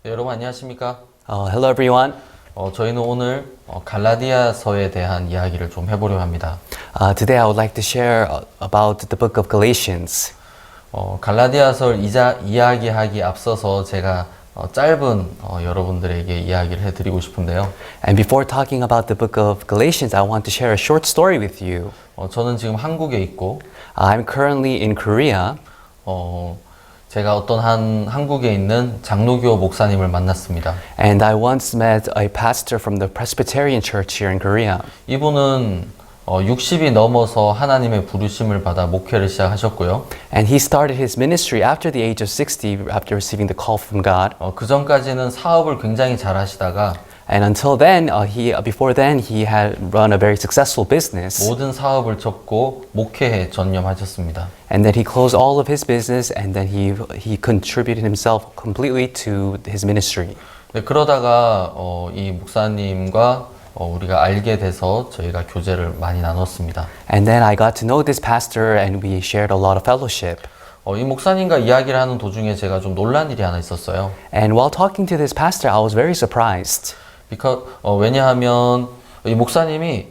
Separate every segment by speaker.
Speaker 1: 네, 여러분 안녕하십니까?
Speaker 2: Hello everyone.
Speaker 1: 저희는 오늘 갈라디아서에 대한 이야기를 좀 해보려 합니다.
Speaker 2: Today I would like to share about the book of Galatians.
Speaker 1: 갈라디아서를 이야기하기 앞서서 제가 짧은 여러분들에게 이야기를 해드리고 싶은데요.
Speaker 2: And before talking about the book of Galatians, I want to share a short story with you.
Speaker 1: 저는 지금 한국에 있고
Speaker 2: I'm currently in Korea.
Speaker 1: 제가 어떤 한국에 있는 장로교 목사님을 만났습니다.
Speaker 2: And I once met a pastor from the Presbyterian Church here in Korea.
Speaker 1: 이분은 60이 넘어서 하나님의 부르심을 받아 목회를 시작하셨고요.
Speaker 2: And he started his ministry after the age of 60 after receiving the call from God.
Speaker 1: 그 전까지는 사업을 굉장히 잘 하시다가
Speaker 2: And until then, before then, he had run a very successful business.
Speaker 1: 모든 사업을 접고 목회에 전념하셨습니다.
Speaker 2: And then he closed all of his business, and then he contributed himself completely to his ministry.
Speaker 1: 네, 그러다가 이 목사님과 우리가 알게 돼서 저희가 교제를 많이 나눴습니다.
Speaker 2: And then I got to know this pastor, and we shared a lot of fellowship.
Speaker 1: 이 목사님과 이야기를 하는 도중에 제가 좀 놀란 일이 하나 있었어요.
Speaker 2: And while talking to this pastor, I was very surprised.
Speaker 1: 왜냐하면 이 목사님이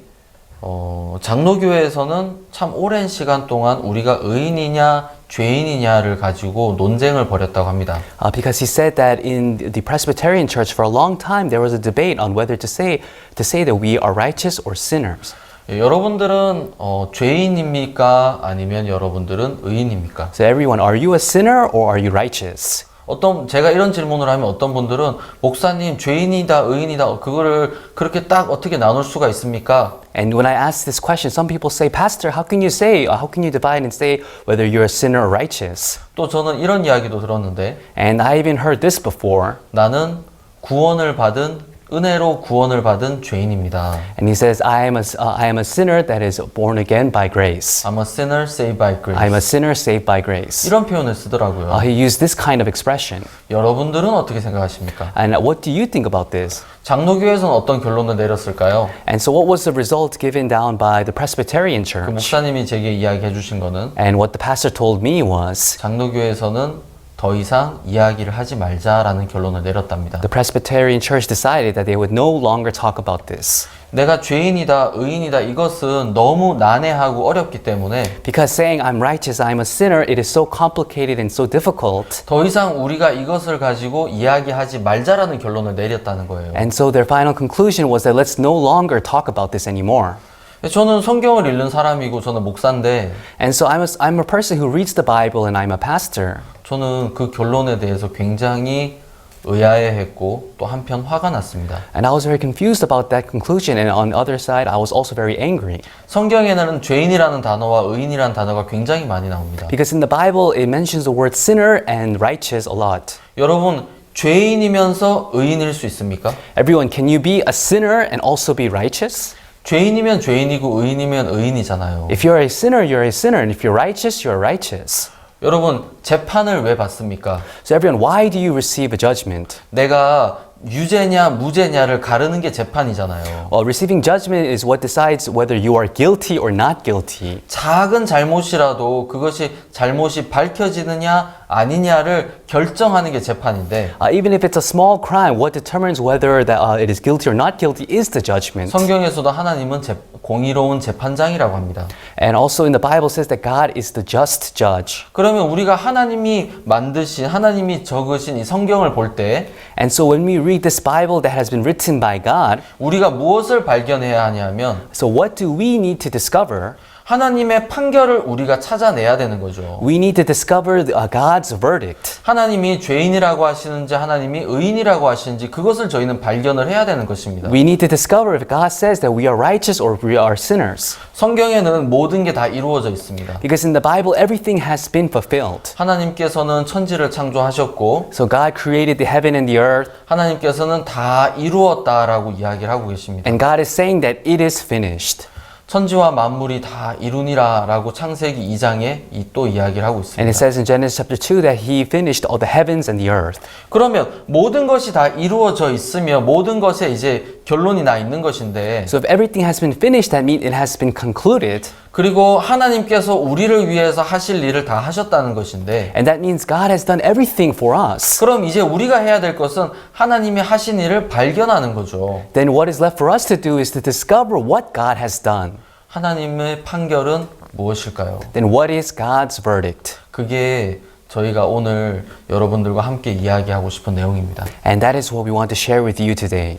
Speaker 1: 장로교회에서는 참 오랜 시간 동안 우리가 의인이냐 죄인이냐를 가지고 논쟁을 벌였다고 합니다.
Speaker 2: Because he said that in the Presbyterian Church for a long time there was a debate on whether to say that we are righteous or sinners.
Speaker 1: 여러분들은 죄인입니까? 아니면 여러분들은 의인입니까?
Speaker 2: So everyone, are you a sinner or are you righteous?
Speaker 1: 제가 이런 질문을 하면 어떤 분들은 목사님 죄인이다 의인이다 그거를 그렇게 딱 어떻게 나눌 수가 있습니까?
Speaker 2: And when I ask this question, some people say, Pastor, how can you divide and say whether you're a sinner or righteous?
Speaker 1: 또 저는 이런 이야기도 들었는데
Speaker 2: And I even heard this before.
Speaker 1: 나는 은혜로 구원을 받은 죄인입니다.
Speaker 2: And he says, I am a sinner that is born again by grace.
Speaker 1: I'm a sinner saved by grace.
Speaker 2: I'm a sinner saved by grace.
Speaker 1: 이런 표현을 쓰더라고요.
Speaker 2: He used this kind of expression.
Speaker 1: 여러분들은 어떻게 생각하십니까?
Speaker 2: And what do you think about this?
Speaker 1: 장로교에서는 어떤 결론을 내렸을까요?
Speaker 2: And so what was the result given down by the Presbyterian
Speaker 1: 그
Speaker 2: Church?
Speaker 1: 목사님이 제게 이야기해 주신 거는
Speaker 2: And what the pastor told me was
Speaker 1: 장로교에서는 더 이상 이야기를 하지 말자라는 결론을 내렸답니다.
Speaker 2: the Presbyterian Church decided that they would no longer talk about this.
Speaker 1: 내가 죄인이다, 의인이다 이것은 너무 난해하고 어렵기 때문에
Speaker 2: Because saying I'm righteous, I'm a sinner, it is so complicated and so difficult.
Speaker 1: 더 이상 우리가 이것을 가지고 이야기하지 말자라는 결론을 내렸다는 거예요.
Speaker 2: And so their final conclusion was that let's no longer talk about this anymore.
Speaker 1: 저는 성경을 읽는 사람이고 저는 목사인데
Speaker 2: And so I'm a person who reads the Bible and I'm a pastor.
Speaker 1: 저는 그 결론에 대해서 굉장히 의아해했고 또 한편 화가 났습니다.
Speaker 2: And I was very confused about that conclusion, and on the other side, I was also very angry.
Speaker 1: 성경에는 죄인이라는 단어와 의인이라는 단어가 굉장히 많이 나옵니다.
Speaker 2: Because in the Bible, it mentions the word sinner and righteous a lot.
Speaker 1: 여러분, 죄인이면서 의인일 수 있습니까?
Speaker 2: Everyone, can you be a sinner and also be righteous?
Speaker 1: 죄인이면 죄인이고 의인이면 의인이잖아요.
Speaker 2: If you're a sinner, you're a sinner, and if you're righteous, you're righteous.
Speaker 1: 여러분, 재판을 왜 받습니까?
Speaker 2: So everyone, why do you receive a judgment?
Speaker 1: 내가 유죄냐 무죄냐를 가르는 게 재판이잖아요.
Speaker 2: Well, receiving judgment is what decides whether you are guilty or not guilty.
Speaker 1: 작은 잘못이라도 그것이 잘못이 밝혀지느냐 아니냐를 결정하는 게 재판인데
Speaker 2: Even if it's a small crime, what determines whether that it is guilty or not guilty is the judgment.
Speaker 1: 성경에서도 하나님은 공의로운 재판장이라고 합니다.
Speaker 2: And also in the Bible says that God is the just judge.
Speaker 1: 그러면 우리가 하나님이 만드신 하나님이 적으신 이 성경을 볼 때
Speaker 2: And so when we read this Bible that has been written by God,
Speaker 1: 우리가 무엇을 발견해야 하냐면
Speaker 2: so what do we need to discover?
Speaker 1: 하나님의 판결을 우리가 찾아내야 되는 거죠.
Speaker 2: We need to discover God's verdict.
Speaker 1: 하나님이 죄인이라고 하시는지 하나님이 의인이라고 하시는지 그것을 저희는 발견을 해야 되는 것입니다.
Speaker 2: We need to discover if God says that we are righteous or we are sinners.
Speaker 1: 성경에는 모든 게 다 이루어져 있습니다.
Speaker 2: Because in the Bible everything has been fulfilled.
Speaker 1: 하나님께서는 천지를 창조하셨고
Speaker 2: So God created the heaven and the earth.
Speaker 1: 하나님께서는 다 이루었다라고 이야기를 하고 계십니다.
Speaker 2: And God is saying that it is finished.
Speaker 1: 천지와 만물이 다 이루니라라고 창세기 2장에 또 이야기를 하고 있습니다.
Speaker 2: And it says in Genesis chapter 2 that he finished all the heavens and the earth.
Speaker 1: 그러면 모든 것이 다 이루어져 있으며 모든 것에 이제 결론이 나 있는 것인데
Speaker 2: So if everything has been finished, that means it has been concluded.
Speaker 1: 그리고 하나님께서 우리를 위해서 하실 일을 다 하셨다는 것인데
Speaker 2: And that means God has done everything for us.
Speaker 1: 그럼 이제 우리가 해야 될 것은 하나님이 하신 일을 발견하는 거죠.
Speaker 2: Then what is left for us to do is to discover what God has done.
Speaker 1: 하나님의 판결은 무엇일까요?
Speaker 2: Then what is God's verdict?
Speaker 1: 그게 저희가 오늘 여러분들과 함께 이야기하고 싶은 내용입니다.
Speaker 2: And that is what we want to share with you today.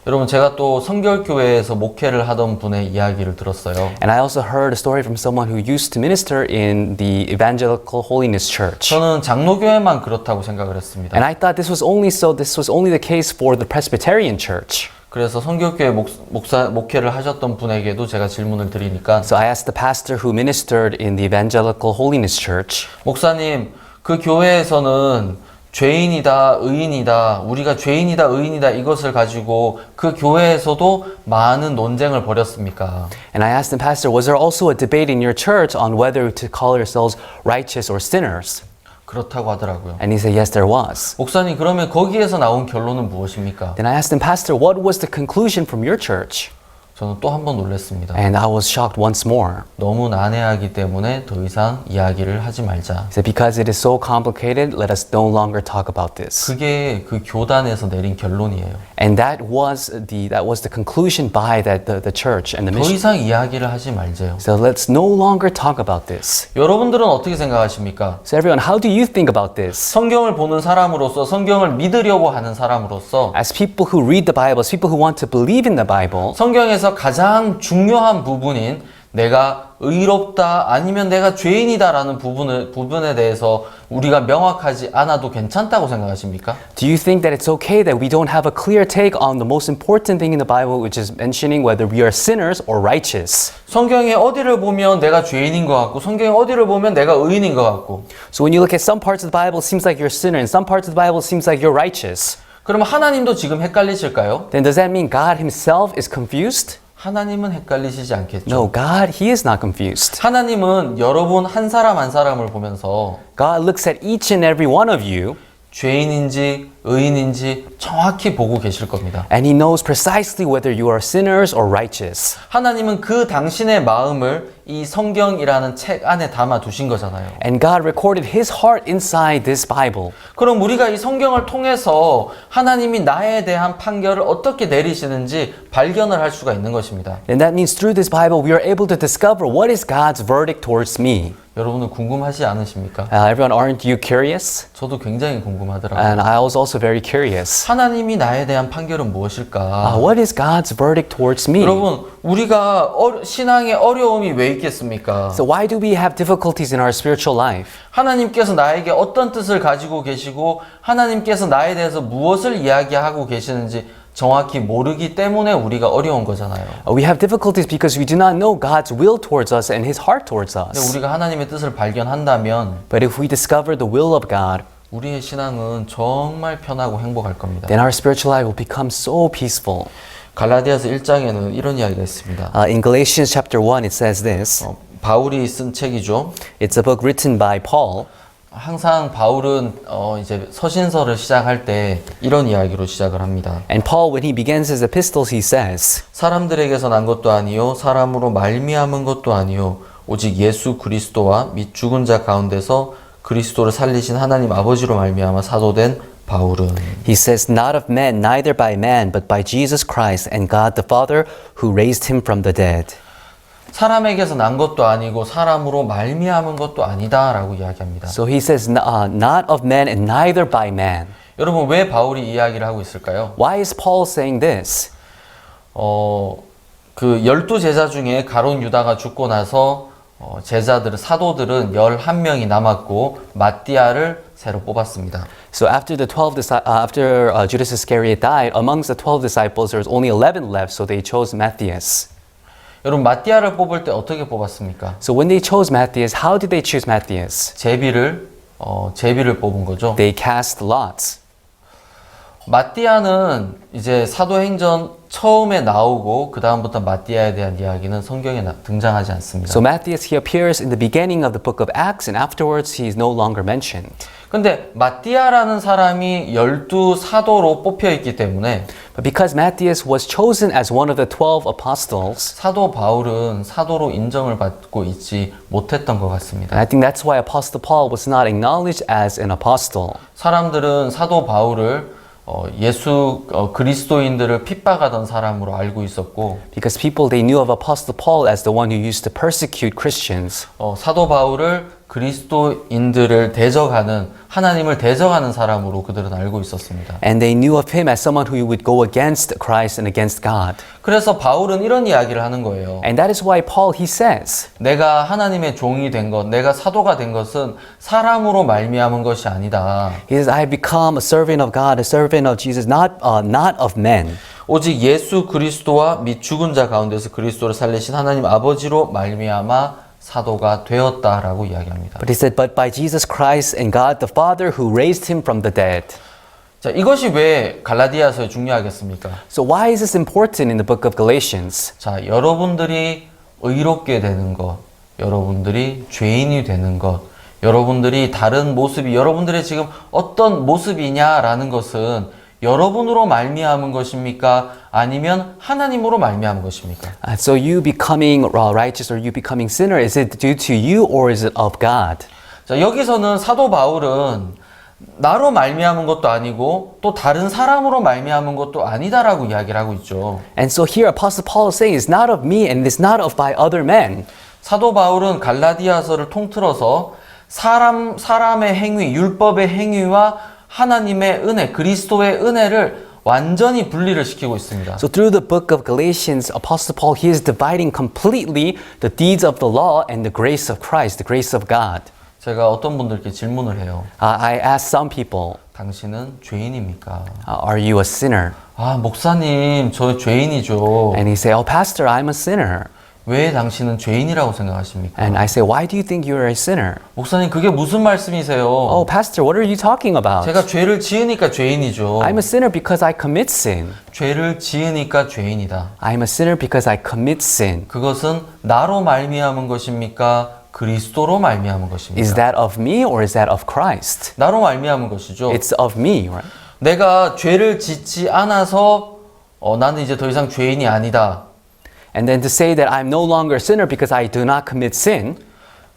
Speaker 1: 여러분 제가 또 성결교회에서 목회를 하던 분의 이야기를 들었어요.
Speaker 2: And I also heard a story from someone who used to minister in the Evangelical Holiness Church.
Speaker 1: 저는 장로교회만 그렇다고 생각을 했습니다.
Speaker 2: And I thought this was only the case for the Presbyterian Church.
Speaker 1: 그래서 성결교회 목회를 하셨던 분에게도 제가 질문을 드리니까
Speaker 2: So I asked the pastor who ministered in the Evangelical Holiness Church,
Speaker 1: 목사님 그 교회에서는 죄인이다, 의인이다, 우리가 죄인이다, 의인이다 이것을 가지고 그 교회에서도 많은 논쟁을 벌였습니까?
Speaker 2: and I asked the pastor, was there also a debate in your church on whether to call yourselves righteous or sinners?
Speaker 1: 그렇다고 하더라고요.
Speaker 2: And he said, yes, there was.
Speaker 1: 목사님 그러면 거기에서 나온 결론은 무엇입니까?
Speaker 2: Then I asked him, pastor, what was the conclusion from your church?
Speaker 1: 저는 또 한 번 놀랐습니다.
Speaker 2: And I was shocked once more.
Speaker 1: 너무 난해하기 때문에 더 이상 이야기를 하지 말자.
Speaker 2: He said, because it is so complicated, let us no longer talk about this.
Speaker 1: 그게 그 교단에서 내린 결론이에요.
Speaker 2: And that was the conclusion by the church and the
Speaker 1: 더
Speaker 2: mission.
Speaker 1: 이상 이야기를 하지 말자요.
Speaker 2: So let's no longer talk about this.
Speaker 1: 여러분들은 어떻게 생각하십니까?
Speaker 2: So everyone, how do you think about this?
Speaker 1: 성경을 보는 사람으로서, 성경을 믿으려고 하는 사람으로서
Speaker 2: As people who read the Bible, as people who want to believe in the Bible,
Speaker 1: 성경에서 가장 중요한 부분인 내가 의롭다 아니면 내가 죄인이다라는 부분에 대해서 우리가 명확하지 않아도 괜찮다고 생각하십니까?
Speaker 2: do you think that it's okay that we don't have a clear take on the most important thing in the Bible, which is mentioning whether we are sinners or righteous?
Speaker 1: 성경에 어디를 보면 내가 죄인인 것 같고 성경에 어디를 보면 내가 의인인 것 같고
Speaker 2: So when you look at some parts of the Bible, it seems like you're a sinner, and some parts of the Bible, it seems like you're righteous.
Speaker 1: 그러면 하나님도 지금 헷갈리실까요?
Speaker 2: Then does that mean God himself is confused?
Speaker 1: 하나님은 헷갈리시지 않겠죠.
Speaker 2: No, God, he is not confused.
Speaker 1: 하나님은 여러분 한 사람 한 사람을 보면서
Speaker 2: God looks at each and every one of you,
Speaker 1: 죄인인지 의인인지 정확히 보고 계실 겁니다.
Speaker 2: and he knows precisely whether you are sinners or righteous.
Speaker 1: 하나님은 그 당신의 마음을 이 성경이라는 책 안에 담아 두신 거잖아요.
Speaker 2: And God recorded his heart inside this Bible.
Speaker 1: 그럼 우리가 이 성경을 통해서 하나님이 나에 대한 판결을 어떻게 내리시는지 발견을 할 수가 있는 것입니다.
Speaker 2: And that means through this Bible, we are able to discover what is God's verdict towards me.
Speaker 1: 여러분은 궁금하지 않으십니까?
Speaker 2: Everyone, aren't you curious?
Speaker 1: 저도 굉장히 궁금하더라고요.
Speaker 2: And I was also very curious.
Speaker 1: 하나님이 나에 대한 판결은 무엇일까?
Speaker 2: What is God's verdict towards me?
Speaker 1: 여러분, 우리가 신앙의 어려움이 왜 있겠습니까?
Speaker 2: So why do we have difficulties in our spiritual life?
Speaker 1: 하나님께서 나에게 어떤 뜻을 가지고 계시고 하나님께서 나에 대해서 무엇을 이야기하고 계시는지 정확히 모르기 때문에 우리가 어려운 거잖아요.
Speaker 2: We have difficulties because we do not know God's will towards us and his heart towards
Speaker 1: 근데
Speaker 2: us.
Speaker 1: 우리가 하나님의 뜻을 발견한다면
Speaker 2: But if we discover the will of God,
Speaker 1: 우리의 신앙은 정말 편하고 행복할 겁니다.
Speaker 2: then our spiritual life will become so peaceful.
Speaker 1: 갈라디아서 1장에는 이런 이야기가 있습니다.
Speaker 2: In Galatians chapter 1, it says this.
Speaker 1: 바울이 쓴 책이죠.
Speaker 2: It's a book written by Paul.
Speaker 1: 항상 바울은 이제 서신서를 시작할 때 이런 이야기로 시작을 합니다.
Speaker 2: And Paul, when he begins his epistles, he says,
Speaker 1: 사람들에게서 난 것도 아니요 사람으로 말미암은 것도 아니요 오직 예수 그리스도와 및 죽은 자 가운데서 그리스도를 살리신 하나님 아버지로 말미암아 사도된 바울은
Speaker 2: he says, not of men, neither by man, but by Jesus Christ and God the Father who raised him from the dead.
Speaker 1: 사람에게서 난 것도 아니고 사람으로 말미암은 것도 아니다라고 이야기합니다.
Speaker 2: So he says, not of men and neither by man.
Speaker 1: 여러분 왜 바울이 이야기를 하고 있을까요?
Speaker 2: Why is Paul saying this?
Speaker 1: 그 12제자 중에 가룟 유다가 죽고 나서 제자들은 사도들은 11명이 남았고 마띠아를 새로 뽑았습니다.
Speaker 2: So after Judas Iscariot died, amongst the 12 disciples there was only 11 left, so they chose Matthias.
Speaker 1: 여러분 마띠아를 뽑을 때 어떻게 뽑았습니까?
Speaker 2: So when they chose Matthias, how did they choose Matthias?
Speaker 1: 제비를 뽑은 거죠.
Speaker 2: They cast lots.
Speaker 1: 마띠아는 이제 사도행전 처음에 나오고 그 다음부터 마띠아에 대한 이야기는 성경에 등장하지 않습니다.
Speaker 2: So Matthias, he appears in the beginning of the book of Acts, and afterwards he is no longer mentioned.
Speaker 1: 근데 마띠아라는 사람이 12 사도로 뽑혀 있기 때문에
Speaker 2: But because Matthias was chosen as one of the 12 apostles,
Speaker 1: 사도 바울은 사도로 인정을 받고 있지 못했던 것 같습니다.
Speaker 2: and I think that's why Apostle Paul was not acknowledged as an apostle.
Speaker 1: 사람들은 사도 바울을 그리스도인들을 핍박하던 사람으로 알고 있었고
Speaker 2: Because people, they knew of Apostle Paul as the one who used to persecute Christians.
Speaker 1: 사도 바울을 그리스도인들을 대적하는 하나님을 대적하는 사람으로 그들은 알고 있었습니다.
Speaker 2: And they knew of him as someone who would go against Christ and against God.
Speaker 1: 그래서 바울은 이런 이야기를 하는 거예요.
Speaker 2: And that is why Paul, he says,
Speaker 1: 내가 하나님의 종이 된 것, 내가 사도가 된 것은 사람으로 말미암은 것이 아니다.
Speaker 2: he says, I have become a servant of God, a servant of Jesus, not of men.
Speaker 1: 오직 예수 그리스도와 및 죽은 자 가운데서 그리스도를 살리신 하나님 아버지로 말미암아 사도가 되었다라고 이야기합니다.
Speaker 2: But he said, but by Jesus Christ and God the Father who raised him from the dead.
Speaker 1: 자, 이것이 왜 갈라디아서에 중요하겠습니까?
Speaker 2: So why is this important in the book of Galatians?
Speaker 1: 자, 여러분들이 의롭게 되는 것, 여러분들이 죄인이 되는 것, 여러분들이 다른 모습이 여러분들의 지금 어떤 모습이냐라는 것은 여러분으로 말미암은 것입니까? 아니면 하나님으로 말미암은 것입니까?
Speaker 2: So you becoming righteous or you becoming sinner, is it due to you or is it of God?
Speaker 1: 자, 여기서는 사도 바울은 나로 말미암은 것도 아니고 또 다른 사람으로 말미암은 것도 아니다라고 이야기를 하고 있죠.
Speaker 2: And so here Apostle Paul is saying, it's not of me and it's not of by other men.
Speaker 1: 사도 바울은 갈라디아서를 통틀어서 사람의 행위, 율법의 행위와 하나님의 은혜, 그리스도의 은혜를 완전히 분리를 시키고 있습니다.
Speaker 2: So through the book of Galatians, Apostle Paul, he is dividing completely the deeds of the law and the grace of Christ, the grace of God.
Speaker 1: 제가 어떤 분들께 질문을 해요.
Speaker 2: I asked some people,
Speaker 1: 당신은 죄인입니까?
Speaker 2: are you a sinner?
Speaker 1: 아, 목사님, 저 죄인이죠.
Speaker 2: And he say, oh, pastor, I'm a sinner.
Speaker 1: 왜 당신은 죄인이라고 생각하십니까?
Speaker 2: And I say, why do you think you're a sinner?
Speaker 1: 목사님, 그게 무슨 말씀이세요?
Speaker 2: Oh, pastor, what are you talking about?
Speaker 1: 제가 죄를 지으니까 죄인이죠.
Speaker 2: I'm a sinner because I commit sin.
Speaker 1: 죄를 지으니까 죄인이다.
Speaker 2: I'm a sinner because I commit sin.
Speaker 1: 그것은 나로 말미암은 것입니까? 그리스도로 말미암은 것입니까?
Speaker 2: Is that of me or is that of Christ?
Speaker 1: 나로 말미암은 것이죠.
Speaker 2: It's of me, right?
Speaker 1: 내가 죄를 짓지 않아서 나는 이제 더 이상 죄인이 아니다.
Speaker 2: And then to say that I'm no longer a sinner because I do not commit sin,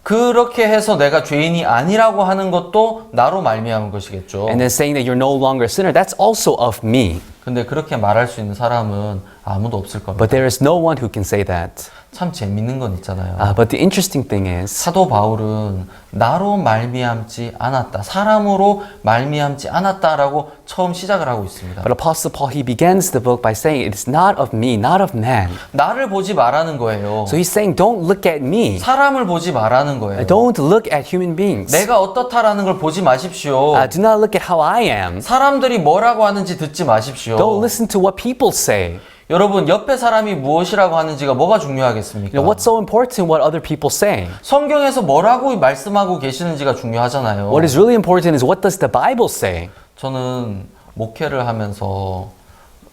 Speaker 1: 그렇게 해서 내가 죄인이 아니라고 하는 것도 나로 말미암은 것이겠죠.
Speaker 2: and then saying that you're no longer a sinner, that's also of me.
Speaker 1: 근데 그렇게 말할 수 있는 사람은 아무도 없을 겁니다.
Speaker 2: But there is no one who can say that.
Speaker 1: 참 재밌는 건 있잖아요.
Speaker 2: But the interesting thing is,
Speaker 1: 사도 바울은 나로 말미암지 않았다. 사람으로 말미암지 않았다라고 처음 시작을 하고 있습니다.
Speaker 2: but Apostle Paul, he begins the book by saying, it is not of me, not of man.
Speaker 1: 나를 보지 말라는 거예요.
Speaker 2: So he's saying, don't look at me.
Speaker 1: 사람을 보지 말라는 거예요.
Speaker 2: Don't look at human beings.
Speaker 1: 내가 어떻다라는 걸 보지 마십시오.
Speaker 2: Do not look at how I am.
Speaker 1: 사람들이 뭐라고 하는지 듣지 마십시오.
Speaker 2: Don't listen to what people say.
Speaker 1: 여러분, 옆에 사람이 무엇이라고 하는지가 뭐가 중요하겠습니까?
Speaker 2: What's so important what other people say?
Speaker 1: 성경에서 뭐라고 말씀하고 계시는지가 중요하잖아요.
Speaker 2: What is really important is what does the Bible say?
Speaker 1: 저는 목회를 하면서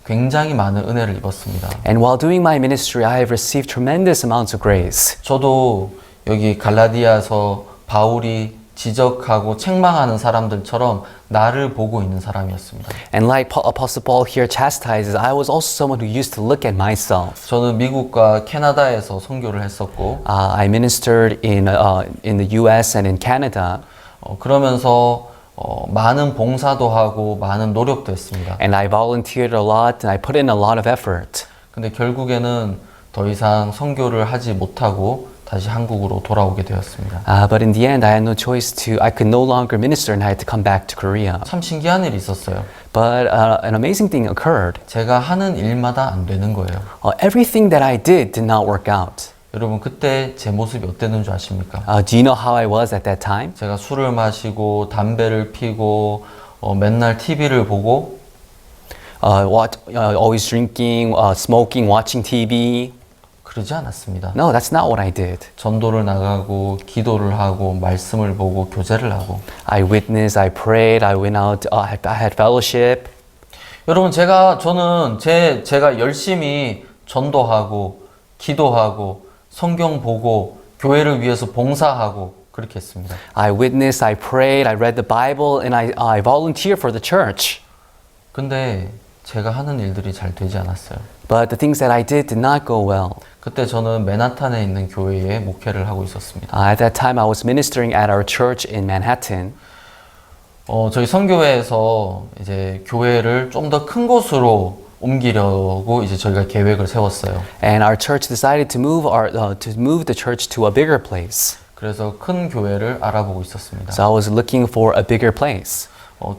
Speaker 1: 굉장히 많은 은혜를 입었습니다.
Speaker 2: And while doing my ministry, I have received tremendous amounts of grace.
Speaker 1: 저도 여기 갈라디아서 바울이 지적하고 책망하는 사람들처럼 나를 보고 있는 사람이었습니다.
Speaker 2: And like Apostle Paul here chastises, I was also someone who used to look at myself.
Speaker 1: 저는 미국과 캐나다에서 선교를 했었고
Speaker 2: I ministered in the U.S. and in Canada.
Speaker 1: 그러면서 많은 봉사도 하고 많은 노력도 했습니다.
Speaker 2: And I volunteered a lot and I put in a lot of effort.
Speaker 1: 근데 결국에는 더 이상 선교를 하지 못하고 다시 한국으로 돌아오게 되었습니다.
Speaker 2: But in the end, I had no choice I could no longer minister and I had to come back to Korea.
Speaker 1: 참 신기한 일이 있었어요.
Speaker 2: But an amazing thing occurred.
Speaker 1: 제가 하는 일마다 안 되는 거예요.
Speaker 2: Everything that I did not work out.
Speaker 1: 여러분, 그때 제 모습이 어땠는 줄 아십니까?
Speaker 2: Do you know how I was at that time?
Speaker 1: 제가 술을 마시고 담배를 피고 맨날 TV를 보고
Speaker 2: always drinking, smoking, watching TV.
Speaker 1: 그러지 않았습니다.
Speaker 2: No, that's not what I did.
Speaker 1: 전도를 나가고 기도를 하고 말씀을 보고 교제를 하고
Speaker 2: I witnessed, I prayed, I went out, I had fellowship.
Speaker 1: 여러분 저는 제가 열심히 전도하고 기도하고 성경 보고 교회를 위해서 봉사하고 그렇게 했습니다.
Speaker 2: I witnessed, I prayed, I read the Bible, and I volunteered for the church.
Speaker 1: 근데 제가 하는 일들이 잘 되지 않았어요.
Speaker 2: But the things that I did not go well.
Speaker 1: 그때 저는 맨하탄에 있는 교회에 목회를 하고 있었습니다.
Speaker 2: At that time, I was ministering at our church in Manhattan.
Speaker 1: 저희 선교회에서 이제 교회를 좀 더 큰 곳으로 옮기려고 이제 저희가 계획을 세웠어요.
Speaker 2: And our church decided to move the church to a bigger place.
Speaker 1: 그래서 큰 교회를 알아보고 있었습니다.
Speaker 2: So I was looking for a bigger place.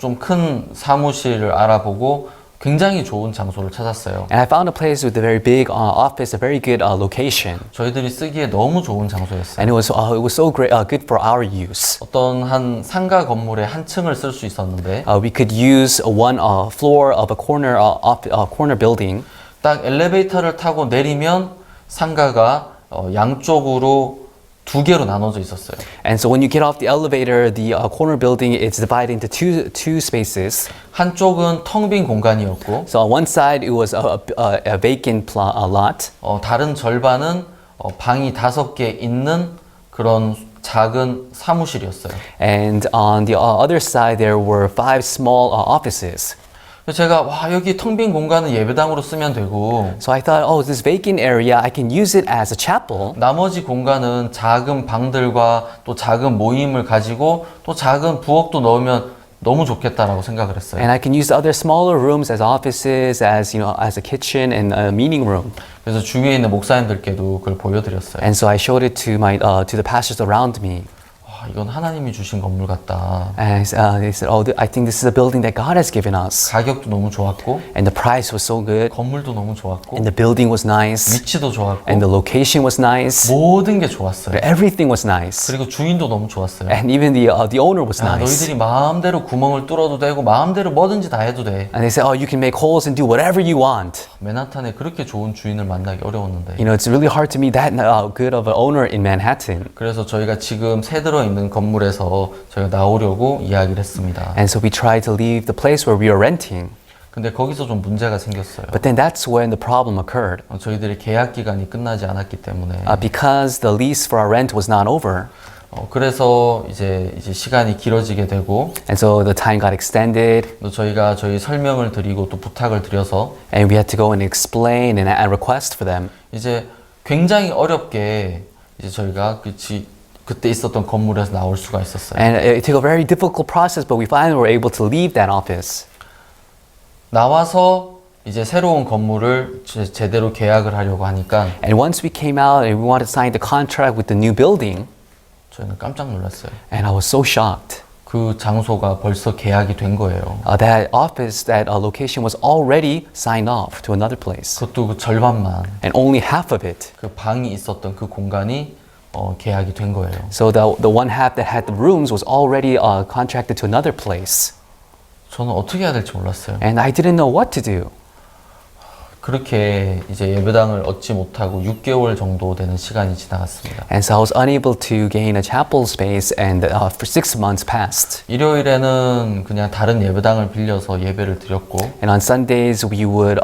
Speaker 1: 좀 큰 사무실을 알아보고 굉장히 좋은 장소를 찾았어요.
Speaker 2: And I found a place with a very big office, a very good location.
Speaker 1: 저희들이 쓰기에 너무 좋은 장소였어요.
Speaker 2: And it was so great, good for our use.
Speaker 1: 어떤 한 상가 건물의 한 층을 쓸 수 있었는데
Speaker 2: We could use one floor of a corner building.
Speaker 1: 딱 엘리베이터를 타고 내리면 상가가 양쪽으로 두 개로 나눠져 있었어요.
Speaker 2: And so when you get off the elevator, the corner building is divided into two spaces.
Speaker 1: 한쪽은 텅 빈 공간이었고
Speaker 2: So on one side it was a vacant lot,
Speaker 1: 다른 절반은 방이 5개 있는 그런 작은 사무실이었어요.
Speaker 2: and on the other side there were 5 small offices.
Speaker 1: 그래서 제가 여기 텅 빈 공간은 예배당으로 쓰면 되고
Speaker 2: So I thought, oh, this vacant area, I can use it as a chapel.
Speaker 1: 나머지 공간은 작은 방들과 또 작은 모임을 가지고 또 작은 부엌도 넣으면 너무 좋겠다라고 생각을 했어요.
Speaker 2: And I can use the other smaller rooms as offices, as as a kitchen and a meeting room.
Speaker 1: 그래서 주위에 있는 목사님들께도 그걸 보여드렸어요.
Speaker 2: And so I showed it to the pastors around me.
Speaker 1: 이건 하나님이 주신 건물 같다.
Speaker 2: And they said, oh, I think this is a building that God has given us.
Speaker 1: 가격도 너무 좋았고
Speaker 2: And the price was so good.
Speaker 1: 건물도 너무 좋았고
Speaker 2: And the building was nice.
Speaker 1: 위치도 좋았고
Speaker 2: And the location was nice.
Speaker 1: 모든 게 좋았어요.
Speaker 2: Everything was nice.
Speaker 1: 그리고 주인도 너무 좋았어요.
Speaker 2: And even the owner was
Speaker 1: 야,
Speaker 2: nice.
Speaker 1: 너희들이 마음대로 구멍을 뚫어도 되고 마음대로 뭐든지 다 해도 돼.
Speaker 2: And they said, oh, you can make holes and do whatever you want.
Speaker 1: 맨하탄에 그렇게 좋은 주인을 만나기 어려웠는데.
Speaker 2: You know, it's really hard to meet that good of an owner in Manhattan.
Speaker 1: 그래서 저희가 지금 새 들어 있는 건물에서 저희가 나오려고 이야기를 했습니다.
Speaker 2: And so we tried to leave the place where we were renting.
Speaker 1: 근데 거기서 좀 문제가 생겼어요.
Speaker 2: But then that's when the problem occurred.
Speaker 1: 저희들의 계약 기간이 끝나지 않았기 때문에.
Speaker 2: Because the lease for our rent was not over.
Speaker 1: 그래서 이제 시간이 길어지게 되고.
Speaker 2: And so the time got extended.
Speaker 1: 또 저희가 저희 설명을 드리고 또 부탁을 드려서.
Speaker 2: And we had to go and explain and request for them.
Speaker 1: 이제 굉장히 어렵게 이제 저희가 그때 있었던 건물에서 나올 수가 있었어요.
Speaker 2: And it took a very difficult process, but we finally were able to leave that office.
Speaker 1: 나와서 이제 새로운 건물을 제대로 계약을 하려고 하니까
Speaker 2: And once we came out and we wanted to sign the contract with the new building,
Speaker 1: 저희는 깜짝 놀랐어요.
Speaker 2: and I was so shocked.
Speaker 1: 그 장소가 벌써 계약이 된 거예요.
Speaker 2: That office, that location was already signed off to another place.
Speaker 1: 그것도 그 절반만.
Speaker 2: And only half of it.
Speaker 1: 그 방이 있었던 그 공간이 계약이 된 거예요.
Speaker 2: So the one half that had the rooms was already contracted to another place.
Speaker 1: 저는 어떻게 해야 될지 몰랐어요.
Speaker 2: And I didn't know what to do.
Speaker 1: 그렇게 이제 예배당을 얻지 못하고 6개월 정도 되는 시간이 지나갔습니다.
Speaker 2: And so I was unable to gain a chapel space, and for 6 months passed.
Speaker 1: 일요일에는 그냥 다른 예배당을 빌려서 예배를 드렸고,
Speaker 2: And on Sundays we would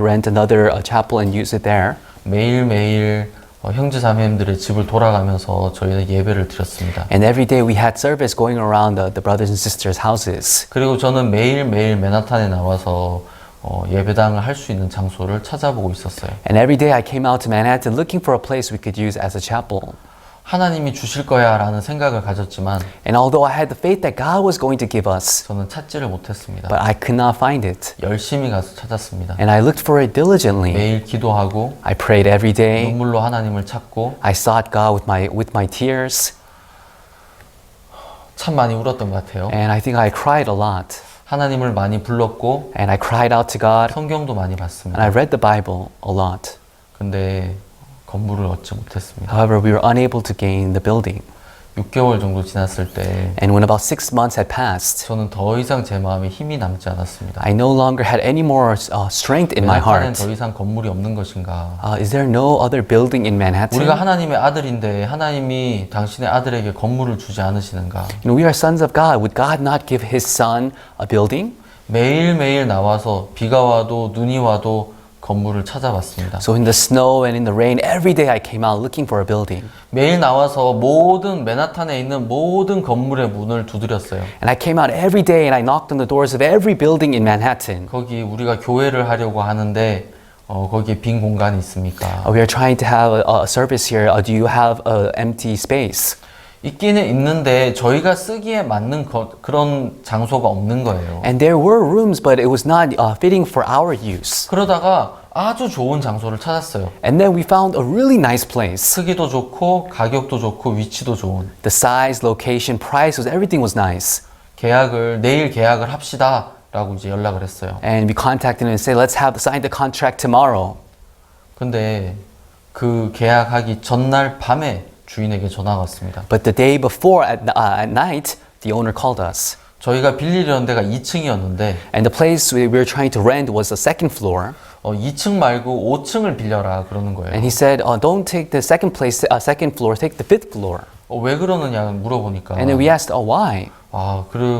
Speaker 2: rent another chapel and use it there.
Speaker 1: 매일매일 형제 자매님들의 집을 돌아가면서 저희는 예배를 드렸습니다.
Speaker 2: And every day we had service going around the brothers and sisters' houses.
Speaker 1: 그리고 저는 매일매일 맨하탄에 나와서 예배당을 할 수 있는 장소를 찾아보고 있었어요.
Speaker 2: And every day I came out to Manhattan looking for a place we could use as a chapel.
Speaker 1: 하나님이 주실 거야 라는 생각을 가졌지만
Speaker 2: And although I had the faith that God was going to give us,
Speaker 1: 저는 찾지를 못했습니다.
Speaker 2: but I could not find it.
Speaker 1: 열심히 가서 찾았습니다.
Speaker 2: And I looked for it diligently.
Speaker 1: 매일 기도하고
Speaker 2: I prayed every day.
Speaker 1: 눈물로 하나님을 찾고
Speaker 2: I sought God with my tears.
Speaker 1: 참 많이 울었던 것 같아요.
Speaker 2: And I think I cried a lot.
Speaker 1: 하나님을 많이 불렀고
Speaker 2: And I cried out to God.
Speaker 1: 성경도 많이
Speaker 2: And
Speaker 1: 봤습니다.
Speaker 2: I read the Bible a lot.
Speaker 1: 근데 건물을 얻지 못했습니다.
Speaker 2: However, we were unable to gain the building.
Speaker 1: 6개월 정도 지났을 때
Speaker 2: And when about 6 months had passed,
Speaker 1: 저는 더 이상 제 마음에 힘이 남지 않았습니다.
Speaker 2: I no longer had any more strength in my
Speaker 1: 맨하탄엔
Speaker 2: heart.
Speaker 1: 더 이상 건물이 없는 것인가?
Speaker 2: Is there no other building in Manhattan?
Speaker 1: 우리가 하나님의 아들인데 하나님이 당신의 아들에게 건물을 주지 않으시는가?
Speaker 2: We are sons of God. Would God not give His Son a building?
Speaker 1: 매일매일 나와서 비가 와도 눈이 와도 건물을 찾아봤습니다.
Speaker 2: So in the snow and in the rain, every day I came out looking for a building.
Speaker 1: 매일 나와서 모든 맨하탄에 있는 모든 건물의 문을 두드렸어요.
Speaker 2: And I came out every day and I knocked on the doors of every building in Manhattan.
Speaker 1: 거기 우리가 교회를 하려고 하는데 거기에 빈 공간이 있습니까?
Speaker 2: We are trying to have a service here. Do you have an empty space?
Speaker 1: 있기는 있는데 저희가 쓰기에 맞는 그런 장소가 없는 거예요.
Speaker 2: And there were rooms, but it was not fitting for our use.
Speaker 1: 그러다가 아주 좋은 장소를 찾았어요.
Speaker 2: And then we found a really nice place.
Speaker 1: 크기도 좋고 가격도 좋고 위치도 좋은.
Speaker 2: The size, location, price, everything was nice.
Speaker 1: 내일 계약을 합시다 라고 이제 연락을 했어요.
Speaker 2: And we contacted him and said, let's sign the contract tomorrow.
Speaker 1: 근데 그 계약하기 전날 밤에 주인에게 전화가 왔습니다.
Speaker 2: But the day before at night, the owner called us.
Speaker 1: 저희가 빌리려는 데가 2층이었는데
Speaker 2: And the place we were trying to rent was the second floor.
Speaker 1: 2층 말고 5층을 빌려라 그러는 거예요.
Speaker 2: And he said, don't take the second second floor, take the fifth floor.
Speaker 1: 왜 그러느냐 물어보니까
Speaker 2: And then we asked, why?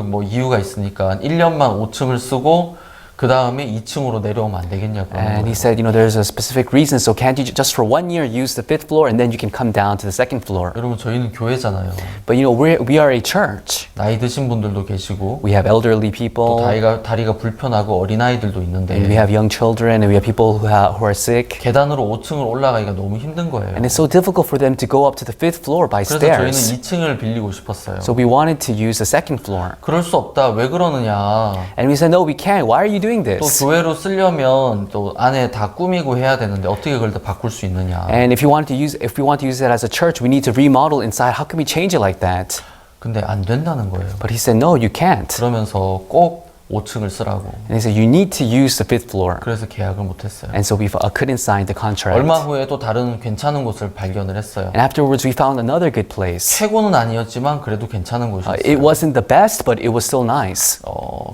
Speaker 1: 뭐 이유가 있으니까 1년만 5층을 쓰고 그 다음에 2층으로 내려오면 안 되겠냐고 그러는
Speaker 2: And he
Speaker 1: 거예요.
Speaker 2: said, there's a specific reason, so can't you just for 1 year use the fifth floor and then you can come down to the second floor?
Speaker 1: 여러분 저희는 교회잖아요.
Speaker 2: But we are a church.
Speaker 1: 나이 드신 분들도 계시고
Speaker 2: We have elderly
Speaker 1: 또
Speaker 2: people,
Speaker 1: 다리가 불편하고 어린아이들도 있는데
Speaker 2: and we have young children, and we have people who are sick.
Speaker 1: 계단으로 5층을 올라가기가 너무 힘든 거예요.
Speaker 2: And it's so difficult for them to go up to the fifth floor by
Speaker 1: 그래서 저희는
Speaker 2: stairs.
Speaker 1: 2층을 빌리고 싶었어요.
Speaker 2: So we wanted to use the second floor.
Speaker 1: 그럴 수 없다. 왜 그러느냐.
Speaker 2: And we said, no, we can't. Why are you doing
Speaker 1: 또
Speaker 2: this?
Speaker 1: 교회로 쓰려면 또 안에 다 꾸미고 해야 되는데 어떻게 그걸 다 바꿀 수 있느냐.
Speaker 2: And if we want to use it as a church, we need to remodel inside. How can we change it like that?
Speaker 1: 근데 안 된다는 거예요.
Speaker 2: But he said, no, you can't.
Speaker 1: 그러면서 꼭 5층을 쓰라고.
Speaker 2: And he said, you need to use the fifth floor.
Speaker 1: 그래서 계약을 못 했어요.
Speaker 2: And so we couldn't sign the contract.
Speaker 1: 얼마 후에 또 다른 괜찮은 곳을 발견을 했어요.
Speaker 2: And afterwards, we found another good place.
Speaker 1: 최고는 아니었지만 그래도 괜찮은
Speaker 2: It
Speaker 1: 곳이었어요.
Speaker 2: wasn't the best, but it was still nice.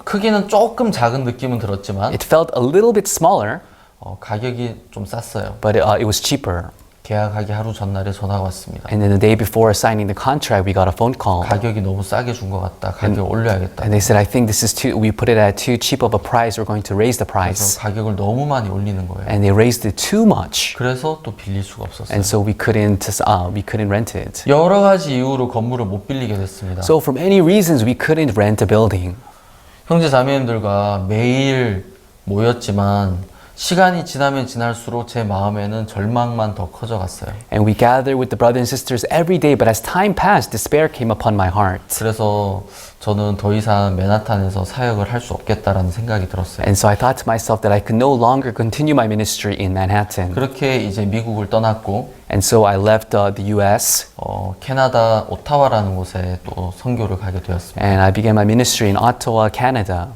Speaker 1: 크기는 조금 작은 느낌은 들었지만
Speaker 2: It felt a little bit smaller,
Speaker 1: 가격이 좀 쌌어요.
Speaker 2: but it was cheaper.
Speaker 1: 계약하기 하루 전날에 전화가 왔습니다.
Speaker 2: And then the day before signing the contract, we got a phone call.
Speaker 1: 가격이 너무 싸게 준 것 같다. 가격 올려야겠다.
Speaker 2: And they said, I think this is we put it at too cheap of a price. We're going to raise the
Speaker 1: 그래서
Speaker 2: price.
Speaker 1: 가격을 너무 많이 올리는 거예요.
Speaker 2: And they raised it too much.
Speaker 1: 그래서 또 빌릴 수가 없었어요.
Speaker 2: And so we couldn't rent it.
Speaker 1: 여러 가지 이유로 건물을 못 빌리게 됐습니다.
Speaker 2: So from any reasons, we couldn't rent a building.
Speaker 1: 형제 자매님들과 매일 모였지만 시간이 지나면 지날수록 제 마음에는 절망만 더 커져갔어요.
Speaker 2: And we gathered with the brothers and sisters every day, but as time passed, despair came upon my heart.
Speaker 1: 그래서 저는 더 이상 맨하탄에서 사역을 할 수 없겠다라는 생각이 들었어요.
Speaker 2: And so I thought to myself that I could no longer continue my ministry in Manhattan.
Speaker 1: 그렇게 이제 미국을 떠났고
Speaker 2: And so I left the US
Speaker 1: 캐나다 오타와라는 곳에 또 선교를 가게 되었습니다.
Speaker 2: and I began my ministry in Ottawa, Canada.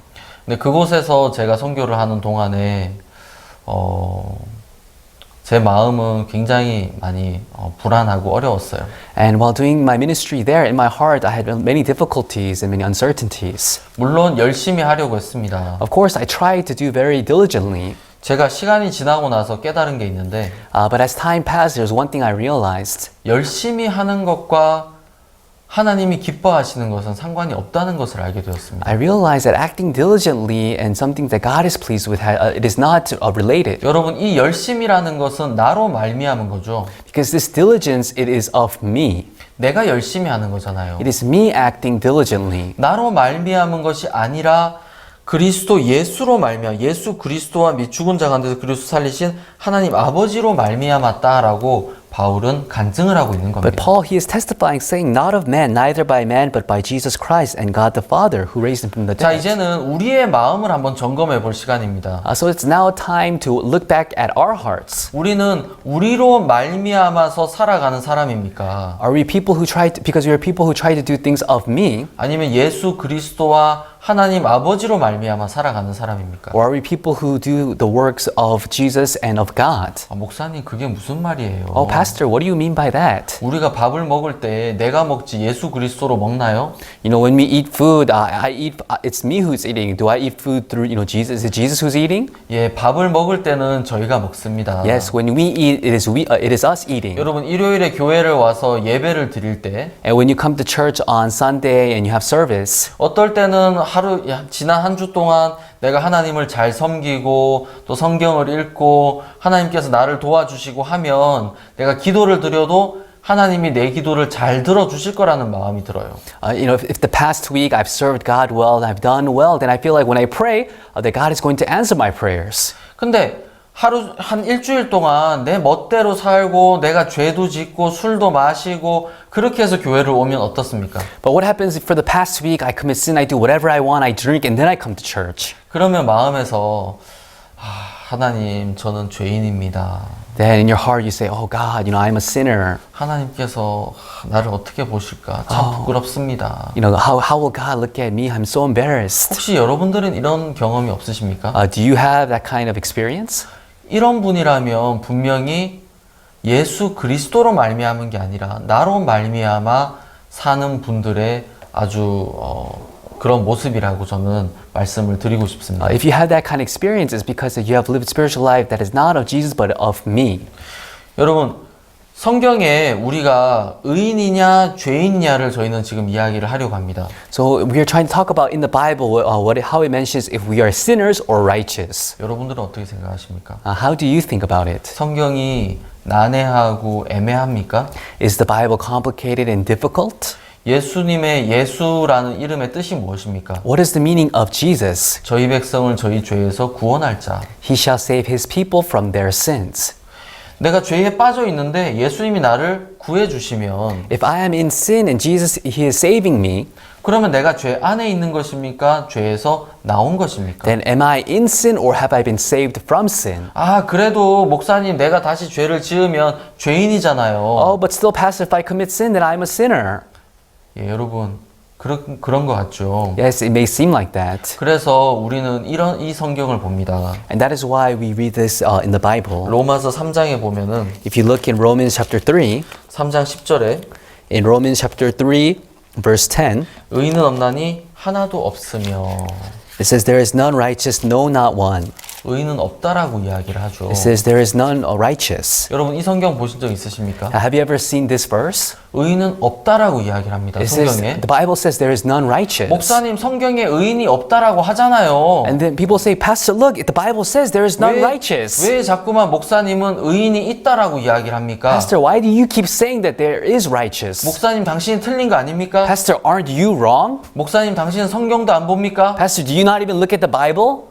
Speaker 1: 근데 그곳에서 제가 선교를 하는 동안에 제 마음은 굉장히 많이 불안하고 어려웠어요.
Speaker 2: And while doing my ministry there, in my heart, I had many difficulties and many uncertainties.
Speaker 1: 물론 열심히 하려고 했습니다.
Speaker 2: Of course, I tried to do very diligently.
Speaker 1: 제가 시간이 지나고 나서 깨달은 게 있는데
Speaker 2: But as time passed, there's one thing I realized.
Speaker 1: 열심히 하는 것과 하나님이 기뻐하시는 것은 상관이 없다는 것을 알게 되었습니다.
Speaker 2: I realized that acting diligently and something that God is pleased with, it is not related.
Speaker 1: 여러분 이 열심이라는 것은 나로 말미암은 거죠.
Speaker 2: Because this diligence, it is of me.
Speaker 1: 내가 열심히 하는 거잖아요.
Speaker 2: It is me acting diligently.
Speaker 1: 나로 말미암은 것이 아니라 그리스도 예수로 말미암아 예수 그리스도와 및 죽은 자 가운데서 그리스도 살리신 하나님 아버지로 말미암았다라고 바울은 간증을 하고 있는
Speaker 2: But
Speaker 1: 겁니다.
Speaker 2: Paul, he is testifying, saying, not of man, neither by man, but by Jesus Christ and God the Father who raised him from the
Speaker 1: 자,
Speaker 2: dead.
Speaker 1: 이제는 우리의 마음을 한번 점검해 볼 시간입니다.
Speaker 2: So it's now time to look back at our hearts.
Speaker 1: 우리는 우리로 말미암아서 살아가는 사람입니까?
Speaker 2: Are we people who because we are people who try to do things of me,
Speaker 1: 아니면 예수 그리스도와 하나님 아버지로 말미암아 살아가는 사람입니까?
Speaker 2: or are we people who do the works of Jesus and of God?
Speaker 1: 목사님 그게 무슨 말이에요?
Speaker 2: Oh, Pastor, what do you mean by that?
Speaker 1: 우리가 밥을 먹을 때 내가 먹지 예수 그리스도로 먹나요?
Speaker 2: When we eat food, it's me who's eating. Do I eat food through, Jesus? Is it Jesus who's eating?
Speaker 1: 예, 밥을 먹을 때는 저희가 먹습니다.
Speaker 2: Yes, when we eat, it is us eating.
Speaker 1: 여러분 일요일에 교회를 와서 예배를 드릴 때
Speaker 2: And when you come to church on Sunday and you have service,
Speaker 1: 어떨 때는 지난 한 주 동안 내가 하나님을 잘 섬기고 또 성경을 읽고 하나님께서 나를 도와주시고 하면 내가 기도를 드려도 하나님이 내 기도를 잘 들어주실 거라는 마음이 들어요.
Speaker 2: If the past week I've served God well and I've done well, then I feel like when I pray, that God is going to answer my prayers.
Speaker 1: 근데 한 일주일 동안 내 멋대로 살고 내가 죄도 짓고 술도 마시고 그렇게 해서 교회를 오면 어떻습니까?
Speaker 2: But what happens if for the past week I commit sin, I do whatever I want, I drink, and then I come to church?
Speaker 1: 그러면 마음에서 하나님 저는 죄인입니다.
Speaker 2: Then in your heart you say, oh God, I'm a sinner.
Speaker 1: 하나님께서 나를 어떻게 보실까? 참 부끄럽습니다.
Speaker 2: How will God look at me? I'm so embarrassed.
Speaker 1: 혹시 여러분들은 이런 경험이 없으십니까?
Speaker 2: Do you have that kind of experience?
Speaker 1: 이런 분이라면 분명히 예수 그리스도로 말미암은 게 아니라 나로 말미암아 사는 분들의 아주 그런 모습이라고 저는 말씀을 드리고 싶습니다.
Speaker 2: If you have that kind of experience, it's because you have lived spiritual life that is not of Jesus but of me.
Speaker 1: 여러분 성경에 우리가 의인이냐 죄인이냐를 저희는 지금 이야기를 하려고 합니다.
Speaker 2: So we are trying to talk about in the Bible how it mentions if we are sinners or righteous.
Speaker 1: 여러분들은 어떻게 생각하십니까?
Speaker 2: How do you think about it?
Speaker 1: 성경이 난해하고 애매합니까?
Speaker 2: Is the Bible complicated and difficult?
Speaker 1: 예수님의 예수라는 이름의 뜻이 무엇입니까?
Speaker 2: What is the meaning of Jesus?
Speaker 1: 저희 백성을 저희 죄에서 구원할 자.
Speaker 2: He shall save his people from their sins.
Speaker 1: 내가 죄에 빠져 있는데 예수님이 나를 구해 주시면
Speaker 2: If I am in sin and Jesus, He is saving me,
Speaker 1: 그러면 내가 죄 안에 있는 것입니까? 죄에서 나온 것입니까?
Speaker 2: then am I in sin or have I been saved from sin?
Speaker 1: 그래도 목사님 내가 다시 죄를 지으면 죄인이잖아요.
Speaker 2: Oh, but still, Pastor, if I commit sin, then I'm a sinner.
Speaker 1: 예, 여러분 그런 것 같죠.
Speaker 2: Yes, it may seem like that.
Speaker 1: 그래서 우리는 이 성경을 봅니다.
Speaker 2: And that is why we read this in the Bible.
Speaker 1: 로마서 3장에 보면은
Speaker 2: If you look in Romans chapter 3,
Speaker 1: 3장 10절에
Speaker 2: in Romans chapter 3, verse 10,
Speaker 1: 의인은 없나니 하나도 없으며
Speaker 2: it says, there is none righteous, no, not one.
Speaker 1: 의인은 없다라고 이야기를 하죠.
Speaker 2: It says, there is none righteous.
Speaker 1: 여러분 이 성경 보신 적 있으십니까?
Speaker 2: Have you ever seen this verse?
Speaker 1: 의인은 없다라고 이야기를 합니다.
Speaker 2: It says,
Speaker 1: 성경에.
Speaker 2: the Bible says there is none righteous.
Speaker 1: 목사님 성경에 의인이 없다라고 하잖아요.
Speaker 2: And then people say, Pastor, look, the Bible says there is none righteous.
Speaker 1: 왜 자꾸만 목사님은 의인이 있다라고 이야기를 합니까?
Speaker 2: Pastor, why do you keep saying that there is righteous?
Speaker 1: 목사님 당신이 틀린 거 아닙니까?
Speaker 2: Pastor, aren't you wrong?
Speaker 1: 목사님 당신은 성경도 안 봅니까?
Speaker 2: Pastor, do you not even look at the Bible?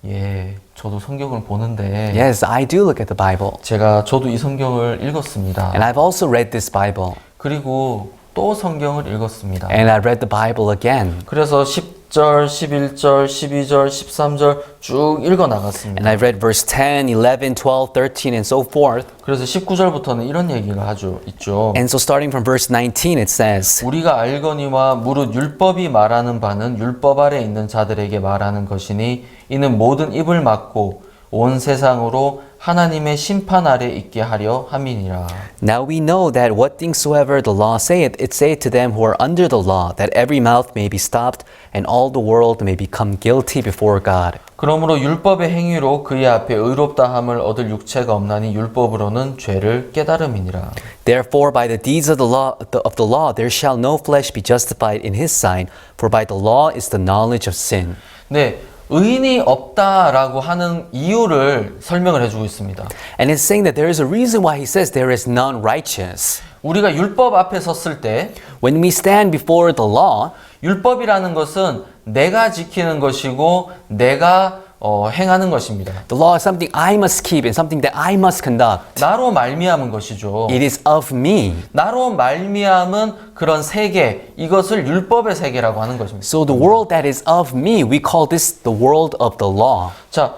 Speaker 1: 예, 저도 성경을 보는데
Speaker 2: Yes, I do look at the Bible.
Speaker 1: 저도 이 성경을 읽었습니다.
Speaker 2: And I've also read this Bible.
Speaker 1: 그리고 또 성경을 읽었습니다.
Speaker 2: And I read the Bible again.
Speaker 1: 그래서 10절, 11절, 12절, 13절 쭉 읽어 나갔습니다.
Speaker 2: And I read verse 10, 11, 12, 13, and so forth.
Speaker 1: 그래서 19절부터는 이런 얘기가 있죠.
Speaker 2: And so starting from verse 19, it says,
Speaker 1: 우리가 알거니와 무릇 율법이 말하는 바는 율법 아래 있는 자들에게 말하는 것이니 이는 모든 입을 막고 온 세상으로 하나님의 심판 아래 있게 하려 함이니라.
Speaker 2: Now we know that what things soever the law saith, it saith to them who are under the law, that every mouth may be stopped, and all the world may become guilty before God.
Speaker 1: 그러므로 율법의 행위로 그의 앞에 의롭다함을 얻을 육체가 없나니 율법으로는 죄를 깨달음이니라.
Speaker 2: Therefore by the deeds of the law there shall no flesh be justified in his sight, for by the law is the knowledge of sin.
Speaker 1: 네, 의인이 없다라고 하는 이유를 설명을 해주고 있습니다.
Speaker 2: And it's saying that there is a reason why he says there is none righteous.
Speaker 1: 우리가 율법 앞에 섰을 때
Speaker 2: When we stand before the law,
Speaker 1: 율법이라는 것은 내가 지키는 것이고 내가 행하는 것입니다.
Speaker 2: the law is something I must keep and something that I must conduct.
Speaker 1: 나로 말미암은 것이죠.
Speaker 2: It is of me.
Speaker 1: 나로 말미암은 그런 세계, 이것을 율법의 세계라고 하는 것입니다.
Speaker 2: So the world that is of me, we call this the world of the law.
Speaker 1: 자,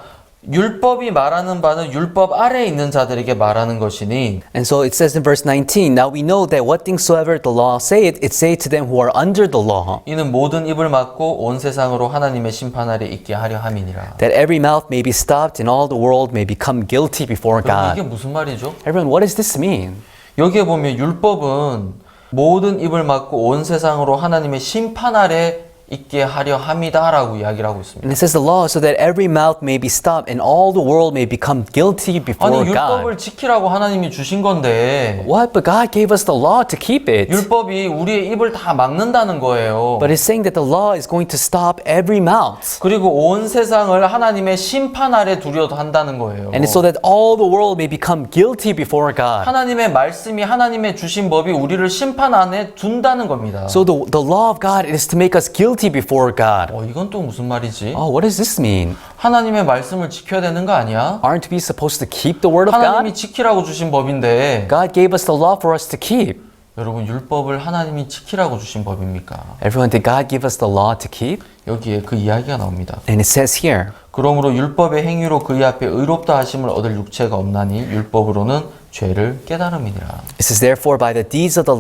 Speaker 1: 율법이 말하는 바는 율법 아래에 있는 자들에게 말하는 것이니
Speaker 2: And so it says in verse 19, now we know that what things soever the law saith, it saith to them who are under the law,
Speaker 1: 이는 모든 입을 막고 온 세상으로 하나님의 심판 아래 있게 하려 함이니라.
Speaker 2: that every mouth may be stopped and all the world may become guilty before
Speaker 1: 여러분, 이게
Speaker 2: God.
Speaker 1: 무슨 말이죠?
Speaker 2: Everyone, what does this mean?
Speaker 1: 여기에 보면 율법은 모든 입을 막고 온 세상으로 하나님의 심판 아래 있게 하려 함이다라고 이야기를 하고 있습니다.
Speaker 2: And it says the law so that every mouth may be stopped and all the world may become guilty before
Speaker 1: 아니
Speaker 2: God.
Speaker 1: 율법을 지키라고 하나님이 주신 건데
Speaker 2: What? But God gave us the law to keep it.
Speaker 1: 율법이 우리의 입을 다 막는다는 거예요.
Speaker 2: But it's saying that the law is going to stop every mouth.
Speaker 1: 그리고 온 세상을 하나님의 심판 아래 두려도 한다는 거예요.
Speaker 2: And it's so that all the world may become guilty before God.
Speaker 1: 하나님의 말씀이 하나님의 주신 법이 우리를 심판 안에 둔다는 겁니다.
Speaker 2: So the law of God is to make us guilty before God.
Speaker 1: 이건 또 무슨 말이지?
Speaker 2: Oh, what does this mean?
Speaker 1: 하나님의 말씀을 지켜야 되는 거 아니야?
Speaker 2: Aren't we supposed to keep the word of
Speaker 1: 하나님이
Speaker 2: God?
Speaker 1: 지키라고 주신 법인데
Speaker 2: God gave us the law for us to keep.
Speaker 1: 여러분 율법을 하나님이 지키라고 주신 법입니까?
Speaker 2: Everyone, did God give us the law to keep?
Speaker 1: 여기에 그 이야기가 나옵니다.
Speaker 2: And it says here,
Speaker 1: 그러므로 율법의 행위로 그의 앞에 의롭다 하심을 얻을 육체가 없나니 율법으로는 죄를 깨달음이니라.
Speaker 2: it says, therefore, by the deeds of the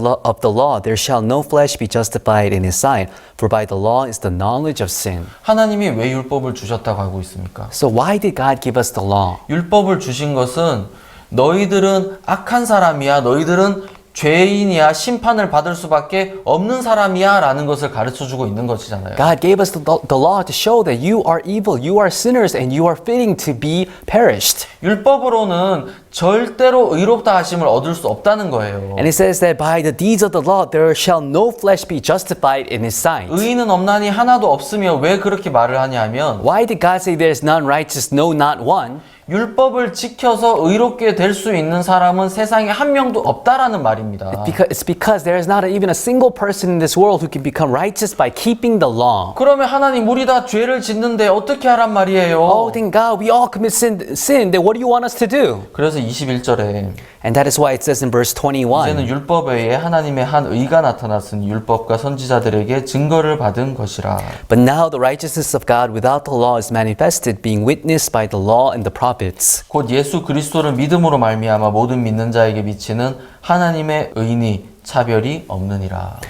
Speaker 2: law, there shall no flesh be justified in his sight, for by the law is the knowledge of sin.
Speaker 1: 하나님이 왜 율법을 주셨다고 하고 있습니까?
Speaker 2: So why did God give us the law?
Speaker 1: 율법을 주신 것은 너희들은 악한 사람이야, 너희들은 죄인이야, 심판을 받을 수밖에 없는 사람이야 라는 것을 가르쳐주고 있는 것이잖아요.
Speaker 2: God gave us the law to show that you are evil, you are sinners, and you are fitting to be perished.
Speaker 1: 율법으로는 절대로 의롭다 하심을 얻을 수 없다는 거예요.
Speaker 2: And it says that by the deeds of the law, there shall no flesh be justified in his sight.
Speaker 1: 의인은 없나니 하나도 없으며 왜 그렇게 말을 하냐면
Speaker 2: Why did God say there is none righteous, no, not one?
Speaker 1: 율법을 지켜서 의롭게 될 수 있는 사람은 세상에 한 명도 없다라는 말입니다.
Speaker 2: It's because there is not even a single person in this world who can become righteous by keeping the law.
Speaker 1: 그러면 하나님 우리 다 죄를 짓는데 어떻게 하란 말이에요?
Speaker 2: Oh, then God, we all commit sin. Then what do you want us to do?
Speaker 1: 그래서 21절에
Speaker 2: And that is why it says in verse
Speaker 1: 이제는
Speaker 2: 21,
Speaker 1: 율법 외에 하나님의 한 의가 나타났으니 율법과 선지자들에게 증거를 받은 것이라.
Speaker 2: but now the righteousness of God without the law is manifested, being witnessed by the law and the prophets.
Speaker 1: 곧 예수 그리스도를 믿음으로 말미암아 모든 믿는 자에게 비치는 하나님의 의니 차별이 없느니라.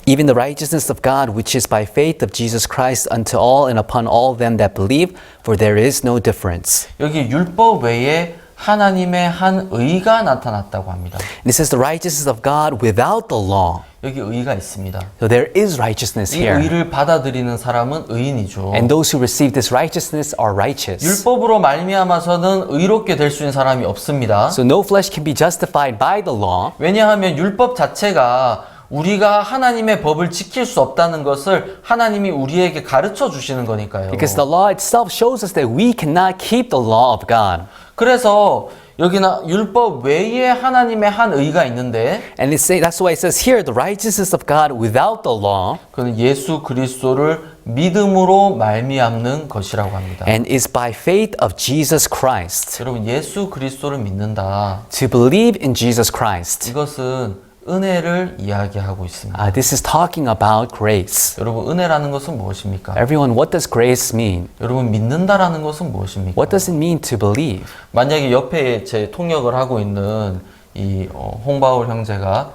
Speaker 2: Even the righteousness of God, which is by faith of Jesus Christ unto all and upon all them that believe, for there is no difference.
Speaker 1: 여기 율법 외에 하나님의 한 의가 나타났다고 합니다.
Speaker 2: And it says the righteousness of God without the law.
Speaker 1: 여기 의가 있습니다.
Speaker 2: So there is righteousness
Speaker 1: 이
Speaker 2: here.
Speaker 1: 의를 받아들이는 사람은 의인이죠.
Speaker 2: And those who receive this righteousness are righteous.
Speaker 1: 율법으로 말미암아서는 의롭게 될 수 있는 사람이 없습니다.
Speaker 2: So no flesh can be justified by the law.
Speaker 1: 왜냐하면 율법 자체가 우리가 하나님의 법을 지킬 수 없다는 것을 하나님이 우리에게 가르쳐 주시는 거니까요.
Speaker 2: Because the law itself shows us that we cannot keep the law of God.
Speaker 1: 그래서 여기나 율법 외에 하나님의 한 의가 있는데
Speaker 2: And that's why it says here, the righteousness of God without the law,
Speaker 1: 그는 예수 그리스도를 믿음으로 말미암는 것이라고 합니다.
Speaker 2: and is by faith of Jesus Christ.
Speaker 1: 여러분 예수 그리스도를 믿는다.
Speaker 2: To believe in Jesus Christ.
Speaker 1: 이것은 은혜를 이야기하고 있습니다.
Speaker 2: This is talking about grace.
Speaker 1: 여러분 은혜라는 것은 무엇입니까?
Speaker 2: Everyone, what does grace mean?
Speaker 1: 여러분 믿는다라는 것은 무엇입니까?
Speaker 2: What does it mean to believe?
Speaker 1: 만약에 옆에 제 통역을 하고 있는 이 홍바울 형제가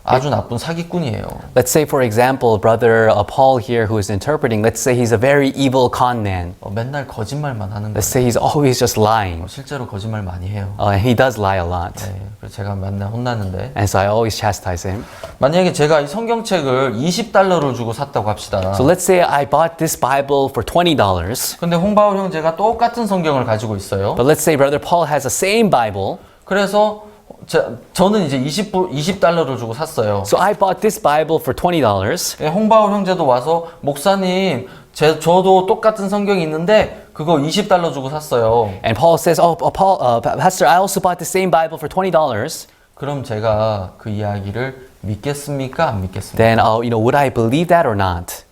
Speaker 1: 아주 나쁜 사기꾼이에요.
Speaker 2: Let's say, for example, brother Paul here who is interpreting, let's say he's a very evil con man.
Speaker 1: 맨날 거짓말만 하는
Speaker 2: Let's
Speaker 1: 거예요.
Speaker 2: say he's always just lying.
Speaker 1: 실제로 거짓말 많이 해요.
Speaker 2: And he does lie a lot.
Speaker 1: 네, 그래서 제가 맨날 혼나는데
Speaker 2: And so I always chastise him.
Speaker 1: 만약에 제가 이 성경책을 $20를 주고 샀다고 합시다.
Speaker 2: So let's say I bought this Bible for $20.
Speaker 1: 근데 홍바울 형제가 똑같은 성경을 가지고 있어요.
Speaker 2: But let's say brother Paul has the same Bible.
Speaker 1: 그래서 저는 이제 $20를 주고 샀어요.
Speaker 2: So I bought this Bible for $20.
Speaker 1: 홍바울 형제도 와서 목사님 저도 똑같은 성경이 있는데 그거 $20 주고 샀어요.
Speaker 2: And Paul says, Pastor, I also bought the same Bible for $20.
Speaker 1: 그럼 제가 그 이야기를 믿겠습니까? 안 믿겠습니까?
Speaker 2: Then, would I believe that or not?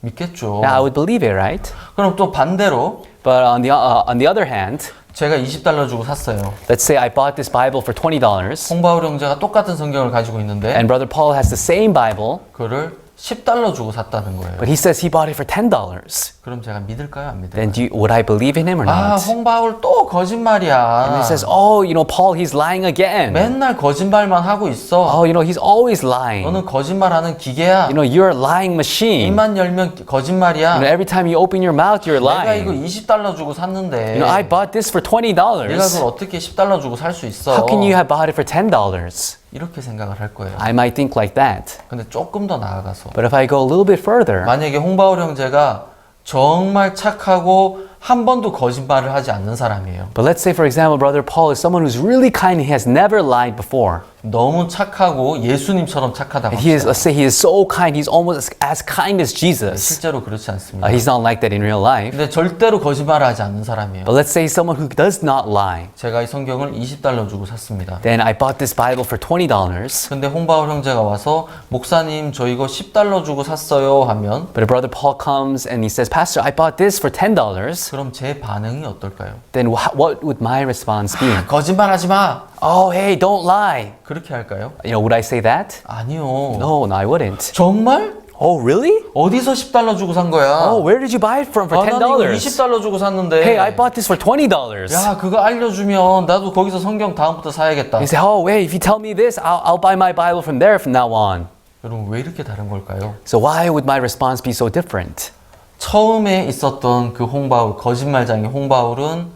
Speaker 1: 믿겠죠.
Speaker 2: Yeah, I would believe it, right?
Speaker 1: 그럼 또 반대로
Speaker 2: But on the other hand,
Speaker 1: 제가 $20 주고 샀어요.
Speaker 2: let's say I bought this Bible for $20.
Speaker 1: 홍바울 형제가 똑같은 성경을 가지고 있는데
Speaker 2: And brother Paul has the same Bible,
Speaker 1: 그거를 $10 주고 샀다는 거예요.
Speaker 2: but he says he bought it for $10.
Speaker 1: 그럼 제가 믿을까요? 안 믿을까요?
Speaker 2: then would I believe in him or
Speaker 1: 아,
Speaker 2: not?
Speaker 1: 홍바울 또
Speaker 2: And
Speaker 1: 거짓말이야.
Speaker 2: he says, oh, Paul, he's lying again.
Speaker 1: 맨날 거짓말만 하고 있어.
Speaker 2: Oh, he's always lying.
Speaker 1: 너는 거짓말하는 기계야.
Speaker 2: You're a lying machine.
Speaker 1: 입만 열면 거짓말이야.
Speaker 2: Every time you open your mouth, you're
Speaker 1: 내가 이거
Speaker 2: lying.
Speaker 1: $20 주고 샀는데
Speaker 2: I bought this for $20.
Speaker 1: 내가 그걸 어떻게 $10 주고 살 수 있어?
Speaker 2: How can you have bought it for $10?
Speaker 1: 이렇게 생각을 할 거예요.
Speaker 2: I might think like that.
Speaker 1: 근데 조금 더 나아가서
Speaker 2: But if I go a little bit further,
Speaker 1: 만약에 홍바울 형제가 정말 착하고 한 번도 거짓말을 하지 않는 사람이에요.
Speaker 2: but let's say, for example, Brother Paul is someone who's really kind and he has never lied before.
Speaker 1: 너무 착하고 예수님처럼 착하다고
Speaker 2: He is,
Speaker 1: 합시다.
Speaker 2: let's say he is so kind, he's almost as kind as Jesus.
Speaker 1: 실제로 그렇지 않습니다.
Speaker 2: He's not like that in real life.
Speaker 1: 근데 절대로 거짓말을 하지 않는 사람이에요.
Speaker 2: But let's say someone who does not lie.
Speaker 1: 제가 이 성경을 $20 주고 샀습니다.
Speaker 2: Then I bought this Bible for $20.
Speaker 1: 근데 홍바울 형제가 와서 목사님 저 이거 $10 주고 샀어요 하면
Speaker 2: But if Brother Paul comes and he says, Pastor, I bought this for $10.
Speaker 1: 그럼 제 반응이 어떨까요?
Speaker 2: Then what would my response be?
Speaker 1: 거짓말하지 마.
Speaker 2: Oh, hey, don't lie.
Speaker 1: 그렇게 할까요?
Speaker 2: Would I say that?
Speaker 1: 아니요.
Speaker 2: No, I wouldn't.
Speaker 1: 정말?
Speaker 2: Oh, really?
Speaker 1: 어디서 $10 주고 산 거야?
Speaker 2: Oh, where did you buy it from for
Speaker 1: 아, 난 이거
Speaker 2: $10?
Speaker 1: $20 주고 샀는데.
Speaker 2: Hey, I bought this for $20.
Speaker 1: 야, 그거 알려주면 나도 거기서 성경 다음부터 사야겠다.
Speaker 2: You say, oh, wait, if you tell me this, I'll buy my Bible from there from now on.
Speaker 1: 여러분 왜 이렇게 다른 걸까요?
Speaker 2: So why would my response be so different?
Speaker 1: 처음에 있었던 그 홍바울, 거짓말장이 홍바울은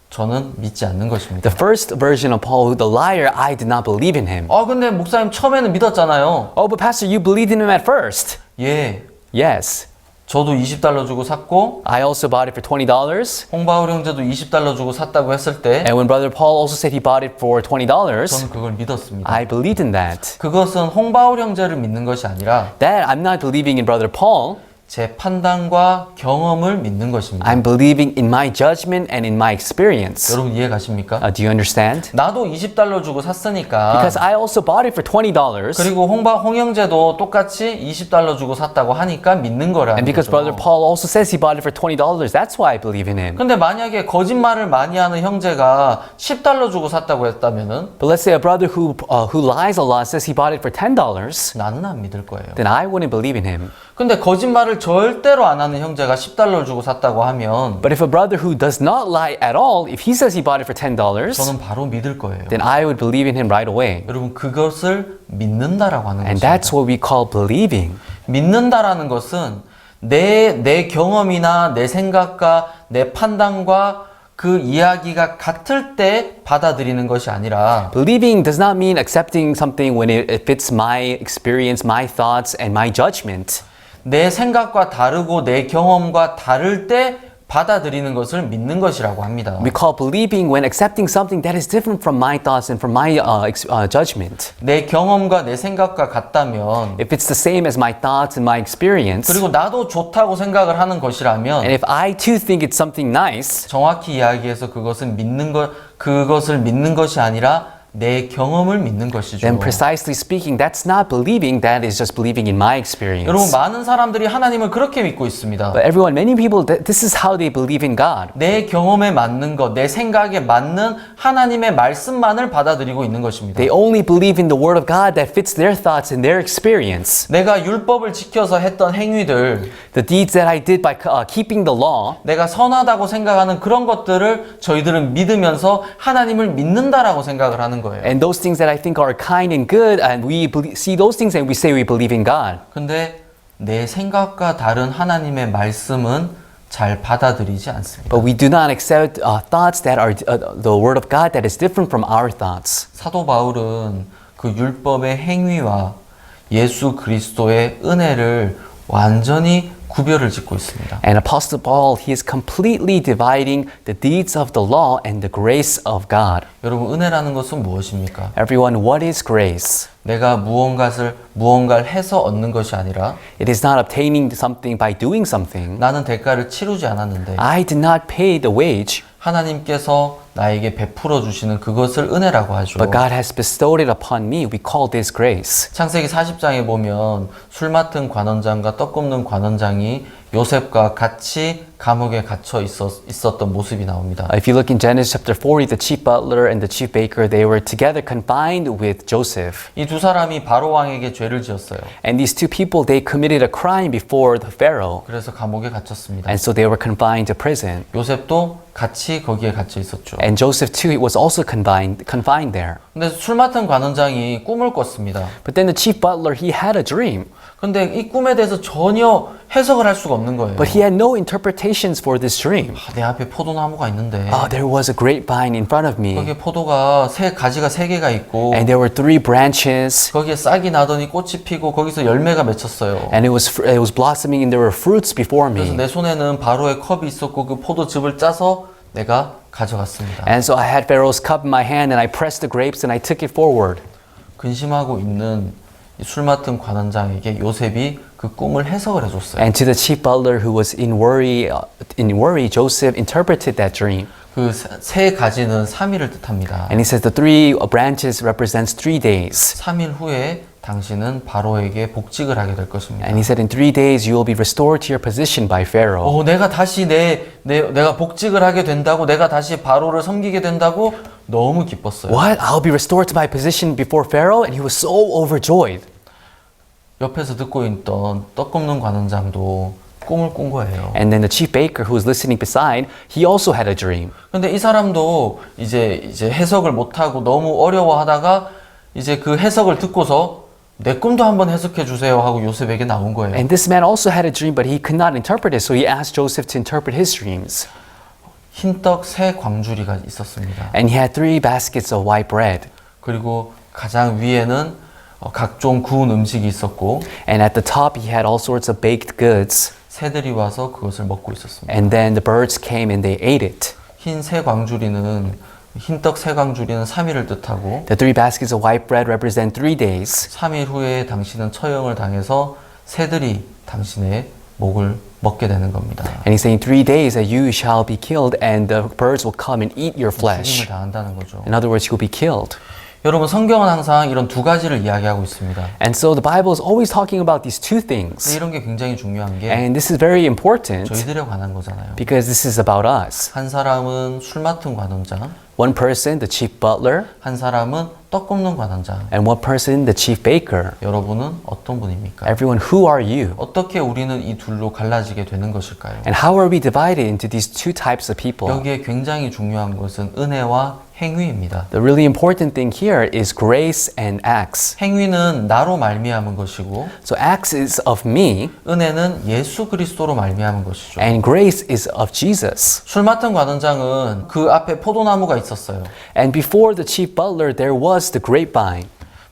Speaker 1: 저는 믿지 않는 것입니다.
Speaker 2: The first version of Paul, the liar, I did not believe in him.
Speaker 1: 근데 목사님 처음에는 믿었잖아요.
Speaker 2: Oh, but Pastor, you believed in him at first.
Speaker 1: 예,
Speaker 2: Yes.
Speaker 1: 저도 $20 주고 샀고
Speaker 2: I also bought it for $20.
Speaker 1: 홍바울 형제도 $20 주고 샀다고 했을 때
Speaker 2: And when Brother Paul also said he bought it for $20,
Speaker 1: 저는 그걸 믿었습니다.
Speaker 2: I believed in that.
Speaker 1: 그것은 홍바울 형제를 믿는 것이 아니라
Speaker 2: That I'm not believing in Brother Paul.
Speaker 1: 제 판단과 경험을 믿는 것입니다.
Speaker 2: I'm believing in my judgment and in my experience.
Speaker 1: 여러분 이해 가십니까?
Speaker 2: Do you understand?
Speaker 1: 나도 $20 주고 샀으니까
Speaker 2: Because I also bought it for $20.
Speaker 1: 그리고 홍 형제도 똑같이 $20 주고 샀다고 하니까 믿는 거라는
Speaker 2: And because
Speaker 1: 거죠.
Speaker 2: Brother Paul also says he bought it for $20, that's why I believe in him.
Speaker 1: 근데 만약에 거짓말을 많이 하는 형제가 $10 주고 샀다고 했다면은
Speaker 2: But let's say a brother who lies a lot says he bought it for $10,
Speaker 1: 나는 안 믿을 거예요.
Speaker 2: then I wouldn't believe in him.
Speaker 1: 근데 거짓말을 절대로 안 하는 형제가 $10 주고 샀다고 하면
Speaker 2: But if a brother who does not lie at all, if he says he bought it for $10,
Speaker 1: 저는 바로 믿을 거예요.
Speaker 2: then I would believe in him right away.
Speaker 1: 여러분 그것을 믿는다라고 하는
Speaker 2: And
Speaker 1: 것입니다.
Speaker 2: that's what we call believing.
Speaker 1: 믿는다라는 것은 내 경험이나 내 생각과 내 판단과 그 이야기가 같을 때 받아들이는 것이 아니라
Speaker 2: Believing does not mean accepting something when it fits my experience, my thoughts, and my judgment.
Speaker 1: 내 생각과 다르고 내 경험과 다를 때 받아들이는 것을 믿는 것이라고 합니다.
Speaker 2: We call believing when accepting something that is different from my thoughts and from my judgment.
Speaker 1: 내 경험과 내 생각과 같다면
Speaker 2: If it's the same as my thoughts and my experience,
Speaker 1: 그리고 나도 좋다고 생각을 하는 것이라면
Speaker 2: and if I too think it's something nice,
Speaker 1: 정확히 이야기해서 그것을 믿는 것이 아니라 내 경험을 믿는 것이죠.
Speaker 2: then precisely speaking, that's not believing, that is just believing in my experience.
Speaker 1: 여러분 많은 사람들이 하나님을 그렇게 믿고 있습니다.
Speaker 2: But everyone, many people, this is how they believe in God.
Speaker 1: 내 경험에 맞는 것, 내 생각에 맞는 하나님의 말씀만을 받아들이고 있는 것입니다.
Speaker 2: They only believe in the Word of God that fits their thoughts and their experience.
Speaker 1: 내가 율법을 지켜서 했던 행위들,
Speaker 2: The deeds that I did by keeping the law,
Speaker 1: 내가 선하다고 생각하는 그런 것들을 저희들은 믿으면서 하나님을 믿는다라고 생각을 하는 거예요.
Speaker 2: and those things that I think are kind and good, and we see those things and we say we believe in God.
Speaker 1: 근데 내 생각과 다른 하나님의 말씀은 잘 받아들이지 않습니다.
Speaker 2: But we do not accept thoughts that are the Word of God that is different from our thoughts.
Speaker 1: 사도 바울은 그 율법의 행위와 예수 그리스도의 은혜를 완전히 구별을 짓고 있습니다.
Speaker 2: And Apostle Paul, he is completely dividing the deeds of the law and the grace of God.
Speaker 1: 여러분 은혜라는 것은 무엇입니까?
Speaker 2: Everyone, what is grace?
Speaker 1: 내가 무언가를 해서 얻는 것이 아니라
Speaker 2: It is not obtaining something by doing something.
Speaker 1: 나는 대가를 치르지 않았는데
Speaker 2: I did not pay the wage,
Speaker 1: 하나님께서 나에게 베풀어 주시는 그것을 은혜라고 하죠.
Speaker 2: but God has bestowed it upon me. We call this grace.
Speaker 1: 창세기 40장에 보면 술 맡은 관원장과 떡 굽는 관원장이 요셉과 같이 감옥에 갇혀 있었던 모습이 나옵니다.
Speaker 2: If you look in Genesis chapter 40, the chief butler and the chief baker, they were together confined with Joseph.
Speaker 1: 이 두 사람이 바로 왕에게 죄를 지었어요.
Speaker 2: And these two people, they committed a crime before the Pharaoh.
Speaker 1: 그래서 감옥에 갇혔습니다.
Speaker 2: And so they were confined to prison.
Speaker 1: 요셉도 같이 거기에 갇혀 있었죠.
Speaker 2: And Joseph too was also confined there.
Speaker 1: 근데 술 맡은 관원장이 꿈을 꿨습니다.
Speaker 2: But then the chief butler, he had a dream.
Speaker 1: 근데 이 꿈에 대해서 전혀 해석을 할 수가 없는 거예요.
Speaker 2: But he had no interpretations for this dream.
Speaker 1: 내 앞에 포도나무가 있는데
Speaker 2: There was a grapevine in front of me.
Speaker 1: 거기에 포도가 가지가 3개가 있고
Speaker 2: And there were 3 branches.
Speaker 1: 거기에 싹이 나더니 꽃이 피고 거기서 열매가 맺혔어요.
Speaker 2: And it was blossoming and there were fruits before
Speaker 1: 그래서
Speaker 2: me.
Speaker 1: 내 손에는 바로의 컵이 있었고 그 포도즙을 짜서 내가 가져갔습니다.
Speaker 2: And so I had Pharaoh's cup in my hand and I pressed the grapes and I took it forward.
Speaker 1: 근심하고 있는 이 술 맡은 관원장에게 요셉이 그 꿈을 해석을 해줬어요.
Speaker 2: And to the chief butler who was in worry, Joseph interpreted that dream.
Speaker 1: 그 세 가지는 3일을 뜻합니다.
Speaker 2: And he says the 3 branches represents 3 days.
Speaker 1: 3일 후에 당신은 바로에게 복직을 하게 될 것입니다.
Speaker 2: And he said in 3 days you will be restored to your position by Pharaoh.
Speaker 1: 내가 다시 내가 복직을 하게 된다고, 내가 다시 바로를 섬기게 된다고 너무 기뻤어요.
Speaker 2: What? I'll be restored to my position before Pharaoh? And he was so overjoyed.
Speaker 1: 옆에서 듣고 있던 떡 굽는 관원장도 꿈을 꾼 거예요.
Speaker 2: And then the chief baker who was listening beside, he also had a dream.
Speaker 1: 근데 이 사람도 이제 해석을 못하고 너무 어려워하다가 이제 그 해석을 듣고서 내 꿈도 한번 해석해 주세요 하고 요셉에게 나온 거예요.
Speaker 2: And this man also had a dream, but he could not interpret it, so he asked Joseph to interpret his dreams.
Speaker 1: 흰떡 3광주리가 있었습니다.
Speaker 2: And he had 3 baskets of white bread.
Speaker 1: 그리고 가장 위에는 각종 구운 음식이 있었고
Speaker 2: And at the top, he had all sorts of baked goods.
Speaker 1: 새들이 와서 그것을 먹고 있었습니다.
Speaker 2: And then the birds came and they ate it.
Speaker 1: 흰 3광주리는 흰떡 3광주리는 3일을 뜻하고
Speaker 2: The 3 baskets of white bread represent 3 days.
Speaker 1: 3일 후에 당신은 처형을 당해서 새들이 당신의 목을 먹게 되는 겁니다.
Speaker 2: And he's saying 3 days that you shall be killed and the birds will come and eat your
Speaker 1: 죽임을
Speaker 2: flesh.
Speaker 1: 당한다는 거죠.
Speaker 2: In other words, you will be killed.
Speaker 1: 여러분 성경은 항상 이런 2가지를 이야기하고 있습니다.
Speaker 2: And so the Bible is always talking about these 2 things.
Speaker 1: 이런 게 굉장히 중요한 게
Speaker 2: And this is very important
Speaker 1: 저희들에 관한 거잖아요.
Speaker 2: because this is about us.
Speaker 1: 한 사람은 술 맡은 관원장,
Speaker 2: One person, the chief butler,
Speaker 1: 한 사람은 떡 굽는 관원장.
Speaker 2: and one person, the chief baker.
Speaker 1: 여러분은 어떤 분입니까?
Speaker 2: Everyone, who are you?
Speaker 1: 어떻게 우리는 이 둘로 갈라지게 되는 것일까요?
Speaker 2: And how are we divided into these 2 types of people?
Speaker 1: 여기에 굉장히 중요한 것은 은혜와 행위입니다.
Speaker 2: The really important thing here is grace and acts.
Speaker 1: 행위는 나로 말미암은 것이고
Speaker 2: So acts is of me
Speaker 1: 은혜는 예수 그리스도로 말미암은 것이죠.
Speaker 2: and grace is of Jesus.
Speaker 1: 술 맡은 관원장은 그 앞에 포도나무가 있었어요.
Speaker 2: And before the chief butler, there was the grapevine.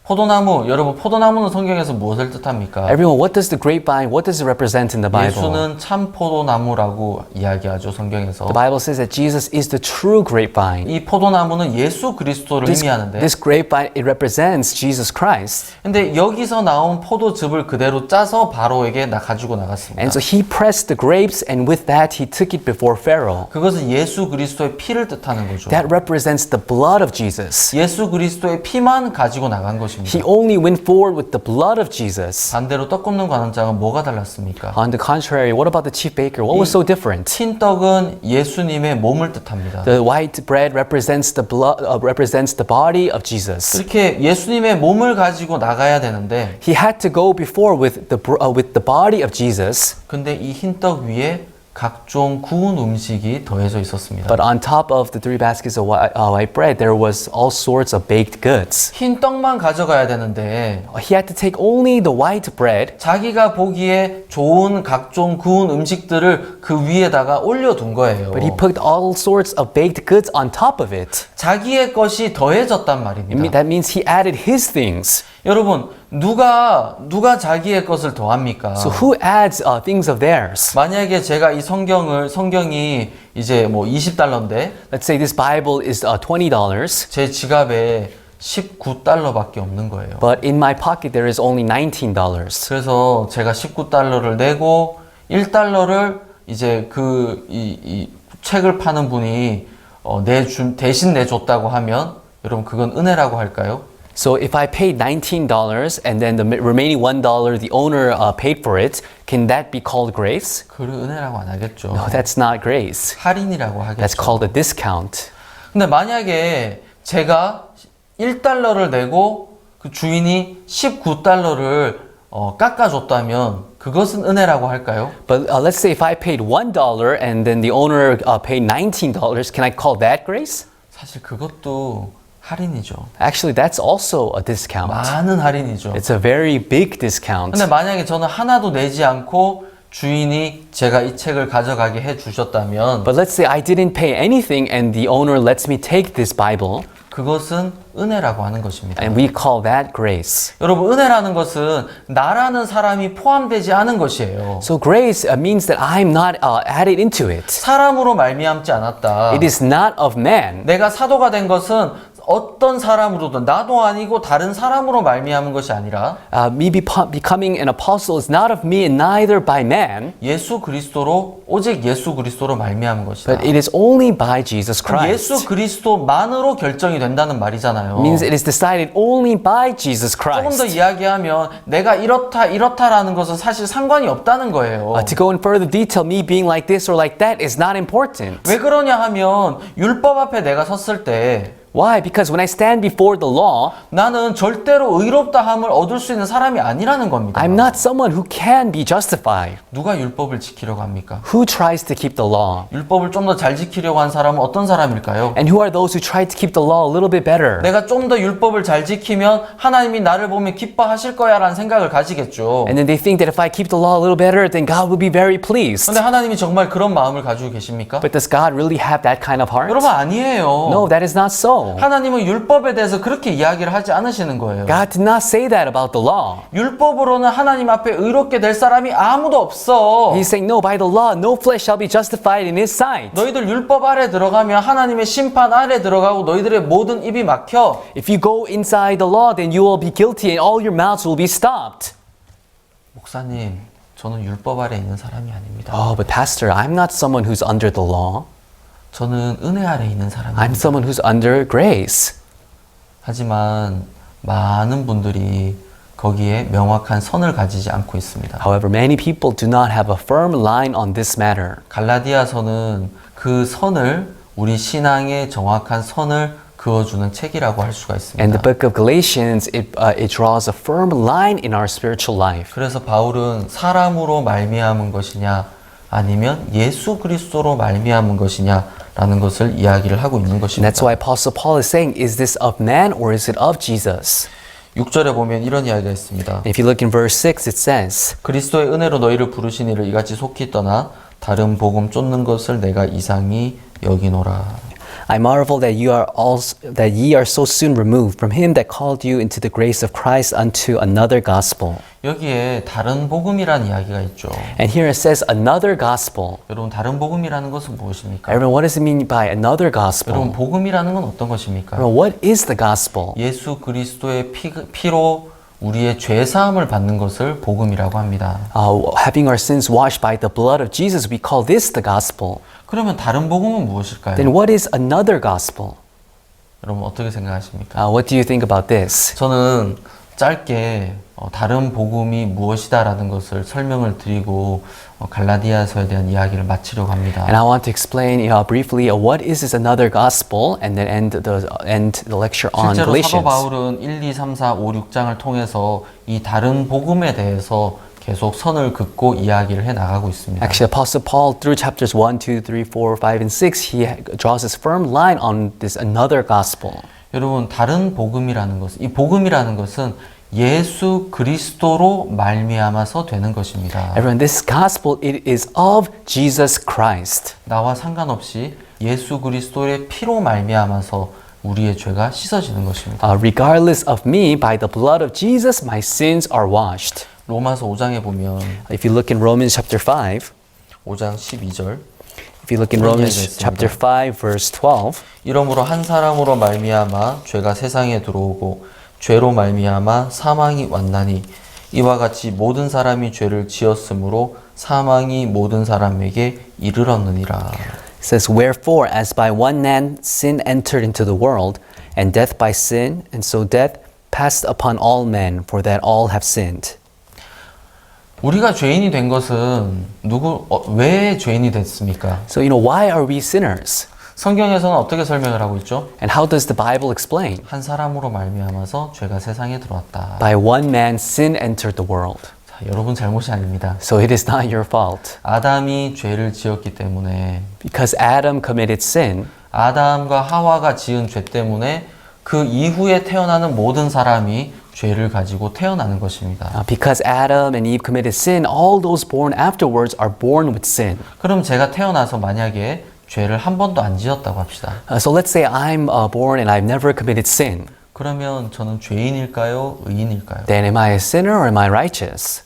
Speaker 1: 포도나무, 여러분 포도나무는 성경에서 무엇을 뜻합니까?
Speaker 2: Everyone, what does the grapevine, what does it represent in the Bible?
Speaker 1: 예수는 참 포도나무라고 이야기하죠, 성경에서.
Speaker 2: The Bible says that Jesus is the true grapevine.
Speaker 1: 이 포도나무는 예수 그리스도를 의미하는데
Speaker 2: This grapevine, it represents Jesus Christ.
Speaker 1: 근데 여기서 나온 포도즙을 그대로 짜서 바로에게 가지고 나갔습니다.
Speaker 2: And so he pressed the grapes and with that he took it before Pharaoh.
Speaker 1: 그것은 예수 그리스도의 피를 뜻하는 거죠.
Speaker 2: That represents the blood of Jesus.
Speaker 1: 예수 그리스도의 피만 가지고 나간 것입니다.
Speaker 2: He only went forward with the blood of Jesus.
Speaker 1: 반대로 떡 굽는 관원장은 뭐가 달랐습니까?
Speaker 2: On the contrary, what about the chief baker? What was so different?
Speaker 1: 흰떡은 예수님의 몸을 뜻합니다.
Speaker 2: The white bread represents the blood, represents the body of Jesus.
Speaker 1: 이렇게 예수님의 몸을 가지고 나가야 되는데
Speaker 2: He had to go before with the body of Jesus.
Speaker 1: 근데 이 흰떡 위에 각종 구운 음식이 더해져 있었습니다.
Speaker 2: But on top of the 3 baskets of white bread, there was all sorts of baked goods.
Speaker 1: 흰 떡만 가져가야 되는데
Speaker 2: He had to take only the white bread,
Speaker 1: 자기가 보기에 좋은 각종 구운 음식들을 그 위에다가 올려둔 거예요.
Speaker 2: but he put all sorts of baked goods on top of it.
Speaker 1: 자기의 것이 더해졌단 말입니다.
Speaker 2: That means he added his things.
Speaker 1: 여러분 누가 자기의 것을 더합니까?
Speaker 2: So who adds things of theirs?
Speaker 1: 만약에 제가 이 성경이 이제 뭐 $20인데
Speaker 2: Let's say this Bible is $20,
Speaker 1: 제 지갑에 $19밖에 없는 거예요.
Speaker 2: but in my pocket there is only $19.
Speaker 1: 그래서 제가 $19를 내고 $1를 이제 이 책을 파는 분이 대신 내줬다고 하면 여러분 그건 은혜라고 할까요?
Speaker 2: So if I paid $19 and then the remaining $1 the owner paid for it, can that be called grace?
Speaker 1: 그를 은혜라고 안 하겠죠.
Speaker 2: No, that's not grace.
Speaker 1: 할인이라고
Speaker 2: That's
Speaker 1: 하겠죠.
Speaker 2: called a discount.
Speaker 1: 근데 만약에 제가 1달러를 내고 그 주인이 19달러를 깎아줬다면 그것은 은혜라고 할까요?
Speaker 2: But let's say if I paid $1 and then the owner paid $19, can I call that grace?
Speaker 1: 사실 그것도 할인이죠.
Speaker 2: Actually, that's also a discount.
Speaker 1: 많은 할인이죠.
Speaker 2: It's a very big discount.
Speaker 1: 근데 만약에 저는 하나도 내지 않고 주인이 제가 이 책을 가져가게 해 주셨다면
Speaker 2: But let's say I didn't pay anything and the owner lets me take this Bible,
Speaker 1: 그것은 은혜라고 하는 것입니다.
Speaker 2: and we call that grace.
Speaker 1: 여러분, 은혜라는 것은 나라는 사람이 포함되지 않은 것이에요.
Speaker 2: So grace means that I'm not added into it.
Speaker 1: 사람으로 말미암지 않았다.
Speaker 2: It is not of man.
Speaker 1: 내가 사도가 된 것은 어떤 사람으로든 나도 아니고 다른 사람으로 말미암은 것이 아니라
Speaker 2: Me becoming an apostle is not of me and neither by man,
Speaker 1: 예수 그리스도로 오직 예수 그리스도로 말미암은 것이다.
Speaker 2: but it is only by Jesus
Speaker 1: 그럼 예수
Speaker 2: Christ.
Speaker 1: 그리스도만으로 결정이 된다는 말이잖아요.
Speaker 2: Means it is decided only by Jesus
Speaker 1: 조금 더
Speaker 2: Christ.
Speaker 1: 이야기하면 내가 이렇다라는 것은 사실 상관이 없다는 거예요.
Speaker 2: To go in further detail, me being like this or like that is not important.
Speaker 1: 왜 그러냐 하면 율법 앞에 내가 섰을 때
Speaker 2: Why? Because when I stand before the law,
Speaker 1: 나는 절대로 의롭다함을 얻을 수 있는 사람이 아니라는 겁니다.
Speaker 2: I'm not someone who can be justified.
Speaker 1: 누가 율법을 지키려고 합니까?
Speaker 2: Who tries to keep the law?
Speaker 1: 율법을 좀 더 잘 지키려고 한 사람은 어떤 사람일까요?
Speaker 2: And who are those who try to keep the law a little bit better?
Speaker 1: 내가 좀 더 율법을 잘 지키면 하나님이 나를 보면 기뻐하실 거야 라는 생각을 가지겠죠.
Speaker 2: And then they think that if I keep the law a little better, then God will be very pleased.
Speaker 1: 근데 하나님이 정말 그런 마음을 가지고 계십니까?
Speaker 2: But does God really have that kind of heart?
Speaker 1: 여러분, 아니에요.
Speaker 2: No, that is not so.
Speaker 1: 하나님은 율법에 대해서 그렇게 이야기를 하지 않으시는 거예요.
Speaker 2: God did not say that about the law.
Speaker 1: 율법으로는 하나님 앞에 의롭게 될 사람이 아무도 없어.
Speaker 2: He's saying, no, by the law, no flesh shall be justified in his sight.
Speaker 1: 너희들 율법 아래 들어가면 하나님의 심판 아래 들어가고 너희들의 모든 입이 막혀.
Speaker 2: If you go inside the law, then you will be guilty and all your mouths will be stopped.
Speaker 1: 목사님, 저는 율법 아래 있는 사람이 아닙니다.
Speaker 2: Oh, but pastor, I'm not someone who's under the law.
Speaker 1: 저는 은혜 아래 있는 사람입니다.
Speaker 2: I'm someone who's under grace.
Speaker 1: 하지만 많은 분들이 거기에 명확한 선을 가지지 않고 있습니다.
Speaker 2: However, many people do not have a firm line on this matter.
Speaker 1: 갈라디아서는 그 선을 우리 신앙의 정확한 선을 그어주는 책이라고 할 수가 있습니다.
Speaker 2: And the book of Galatians, it draws a firm line in our spiritual life.
Speaker 1: 그래서 바울은 사람으로 말미암은 것이냐 아니면 예수 그리스도로 말미암은 것이냐라는 것을 이야기를 하고 있는
Speaker 2: And
Speaker 1: 것입니다.
Speaker 2: that's why Apostle Paul is saying, is this of man or is it of Jesus?
Speaker 1: 6절에 보면 이런 이야기가 있습니다.
Speaker 2: If you look in verse 6, it says,
Speaker 1: 그리스도의 은혜로 너희를 부르신 이를 이같이 속히 떠나 다른 복음 쫓는 것을 내가 이상히 여기노라.
Speaker 2: I marvel that ye are so soon removed from him that called you into the grace of Christ unto another gospel.
Speaker 1: 여기에 다른 복음이라는 이야기가 있죠.
Speaker 2: And here it says another gospel.
Speaker 1: 여러분, 다른 복음이라는 것은 무엇입니까?
Speaker 2: Everyone, what does it mean by another
Speaker 1: 여러분,
Speaker 2: gospel?
Speaker 1: 복음이라는 건 어떤 것입니까?
Speaker 2: Everyone, what is the gospel?
Speaker 1: 예수 그리스도의 피로 우리의 죄 사함을 받는 것을 복음이라고 합니다.
Speaker 2: Having our sins washed by the blood of Jesus, we call this the gospel.
Speaker 1: 그러면 다른 복음은 무엇일까요?
Speaker 2: Then what is another gospel?
Speaker 1: 여러분, 어떻게 생각하십니까?
Speaker 2: What do you think about this?
Speaker 1: 저는 짧게 다른 복음이 무엇이다라는 것을 설명을 드리고 갈라디아서에 대한 이야기를 마치려고 합니다.
Speaker 2: And I want to explain briefly what is this another gospel, and then end the lecture on
Speaker 1: 실제로 사도
Speaker 2: Galatians.
Speaker 1: 바울은 1, 2, 3, 4, 5, 6장을 통해서 이 다른 복음에 대해서 계속 선을 긋고 이야기를 해 나가고 있습니다.
Speaker 2: Actually, Apostle Paul, through chapters 1, 2, 3, 4, 5, and 6, he draws his firm line on this another gospel.
Speaker 1: 여러분, 다른 복음이라는 것은, 이 복음이라는 것은 예수 그리스도로 말미암아서 되는 것입니다.
Speaker 2: Everyone, this gospel, it is of Jesus Christ.
Speaker 1: 나와 상관없이 예수 그리스도의 피로 말미암아서 우리의 죄가 씻어지는 것입니다.
Speaker 2: Regardless of me, by the blood of Jesus, my sins are washed.
Speaker 1: 로마서 5장에 보면
Speaker 2: If you look in Romans chapter 5,
Speaker 1: 5장 12절
Speaker 2: if you look in Romans chapter 5, verse 12,
Speaker 1: 이러므로 한 사람으로 말미암아 죄가 세상에 들어오고 죄로 말미암아 사망이 왔나니 이와 같이 모든 사람이 죄를 지었으므로 사망이 모든 사람에게 이르렀느니라.
Speaker 2: it says, Wherefore, as by one man sin entered into the world, and death by sin, and so death passed upon all men, for that all have sinned.
Speaker 1: 우리가 죄인이 된 것은 왜 죄인이 됐습니까?
Speaker 2: So, why are we sinners?
Speaker 1: 성경에서는 어떻게 설명을 하고 있죠?
Speaker 2: And how does the Bible explain?
Speaker 1: 한 사람으로 말미암아서 죄가 세상에 들어왔다.
Speaker 2: By one man, sin entered the world.
Speaker 1: 자, 여러분 잘못이 아닙니다.
Speaker 2: So it is not your fault.
Speaker 1: 아담이 죄를 지었기 때문에
Speaker 2: Because Adam committed sin,
Speaker 1: 아담과 하와가 지은 죄 때문에 그 이후에 태어나는 모든 사람이 죄를 가지고 태어나는 것입니다.
Speaker 2: because Adam and Eve committed sin, all those born afterwards are born with sin.
Speaker 1: 그럼 제가 태어나서 만약에 죄를 한 번도 안 지었다고 합시다.
Speaker 2: So let's say I'm born and I've never committed sin.
Speaker 1: 그러면 저는 죄인일까요? 의인일까요?
Speaker 2: Then am I a sinner or am I righteous?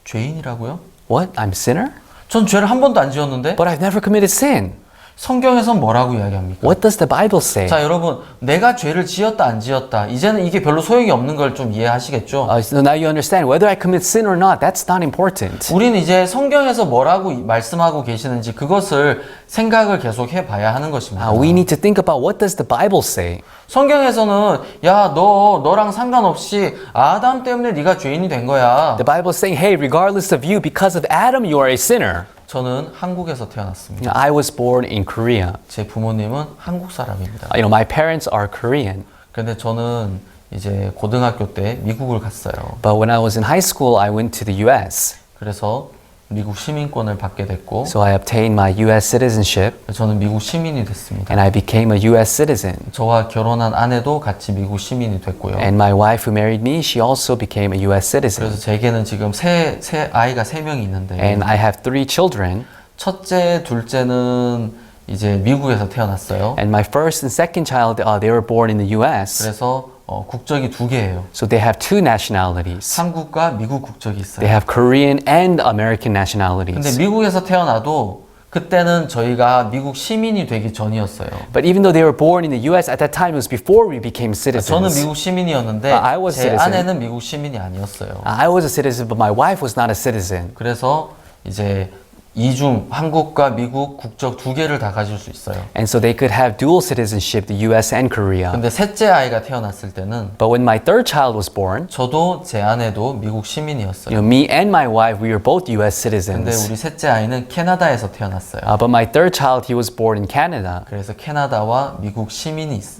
Speaker 1: 죄인이라고요?
Speaker 2: What? I'm sinner?
Speaker 1: 전 죄를 한 번도 안 지었는데
Speaker 2: But I've never committed sin.
Speaker 1: 성경에선 뭐라고 이야기합니까?
Speaker 2: What does the Bible say?
Speaker 1: 자, 여러분, 내가 죄를 지었다 안 지었다 이제는 이게 별로 소용이 없는 걸 좀 이해하시겠죠?
Speaker 2: So now you understand whether I commit sin or not, that's not important.
Speaker 1: 우리는 이제 성경에서 뭐라고 말씀하고 계시는지 그것을 생각을 계속 해봐야 하는 것입니다.
Speaker 2: We need to think about what does the Bible say.
Speaker 1: 성경에서는 야, 너랑 상관없이 아담 때문에 네가 죄인이 된 거야.
Speaker 2: The Bible is saying, hey, regardless of you, because of Adam, you are a sinner.
Speaker 1: 저는 한국에서 태어났습니다.
Speaker 2: I was born in Korea.
Speaker 1: 제 부모님은 한국 사람입니다.
Speaker 2: My parents are Korean.
Speaker 1: 근데 저는 이제 고등학교 때 미국을 갔어요.
Speaker 2: But when I was in high school, I went to the US.
Speaker 1: 그래서 미국 시민권을 받게 됐고
Speaker 2: So I obtained my US citizenship
Speaker 1: 저는 미국 시민이 됐습니다.
Speaker 2: and I became a US citizen.
Speaker 1: 저와 결혼한 아내도 같이 미국 시민이 됐고요.
Speaker 2: And my wife who married me, she also became a US citizen.
Speaker 1: 그래서 제게는 지금 새 아이가 3명이 있는데
Speaker 2: And I have 3 children.
Speaker 1: 첫째, 둘째는 이제 미국에서 태어났어요.
Speaker 2: And my first and second child, they were born in the US.
Speaker 1: 그래서 국적이 2개예요.
Speaker 2: So they have 2 nationalities.
Speaker 1: 한국과 미국 국적이
Speaker 2: They
Speaker 1: 있어요.
Speaker 2: have Korean and American
Speaker 1: 근데
Speaker 2: nationalities.
Speaker 1: 미국에서 태어나도 그때는 저희가 미국 시민이 되기 전이었어요.
Speaker 2: But even though they were born in the US, at that time it was before we became
Speaker 1: 저는
Speaker 2: citizens.
Speaker 1: 미국 시민이었는데
Speaker 2: I was
Speaker 1: 제
Speaker 2: citizen.
Speaker 1: 아내는 미국 시민이 아니었어요.
Speaker 2: I was a citizen, but my wife was not a citizen.
Speaker 1: 그래서 이제 이중 한국과 미국 국적 2개를 다 가질 수 있어요.
Speaker 2: And so they could have dual citizenship, the US and Korea.
Speaker 1: 근데 셋째 아이가 태어났을 때는
Speaker 2: But when my third child was born,
Speaker 1: 저도 제 아내도 미국 시민이었어요.
Speaker 2: me and my wife, we were both US
Speaker 1: 근데
Speaker 2: citizens.
Speaker 1: 우리 셋째 아이는 캐나다에서 태어났어요.
Speaker 2: But my third child, he was born in Canada.
Speaker 1: 그래서 캐나다와 미국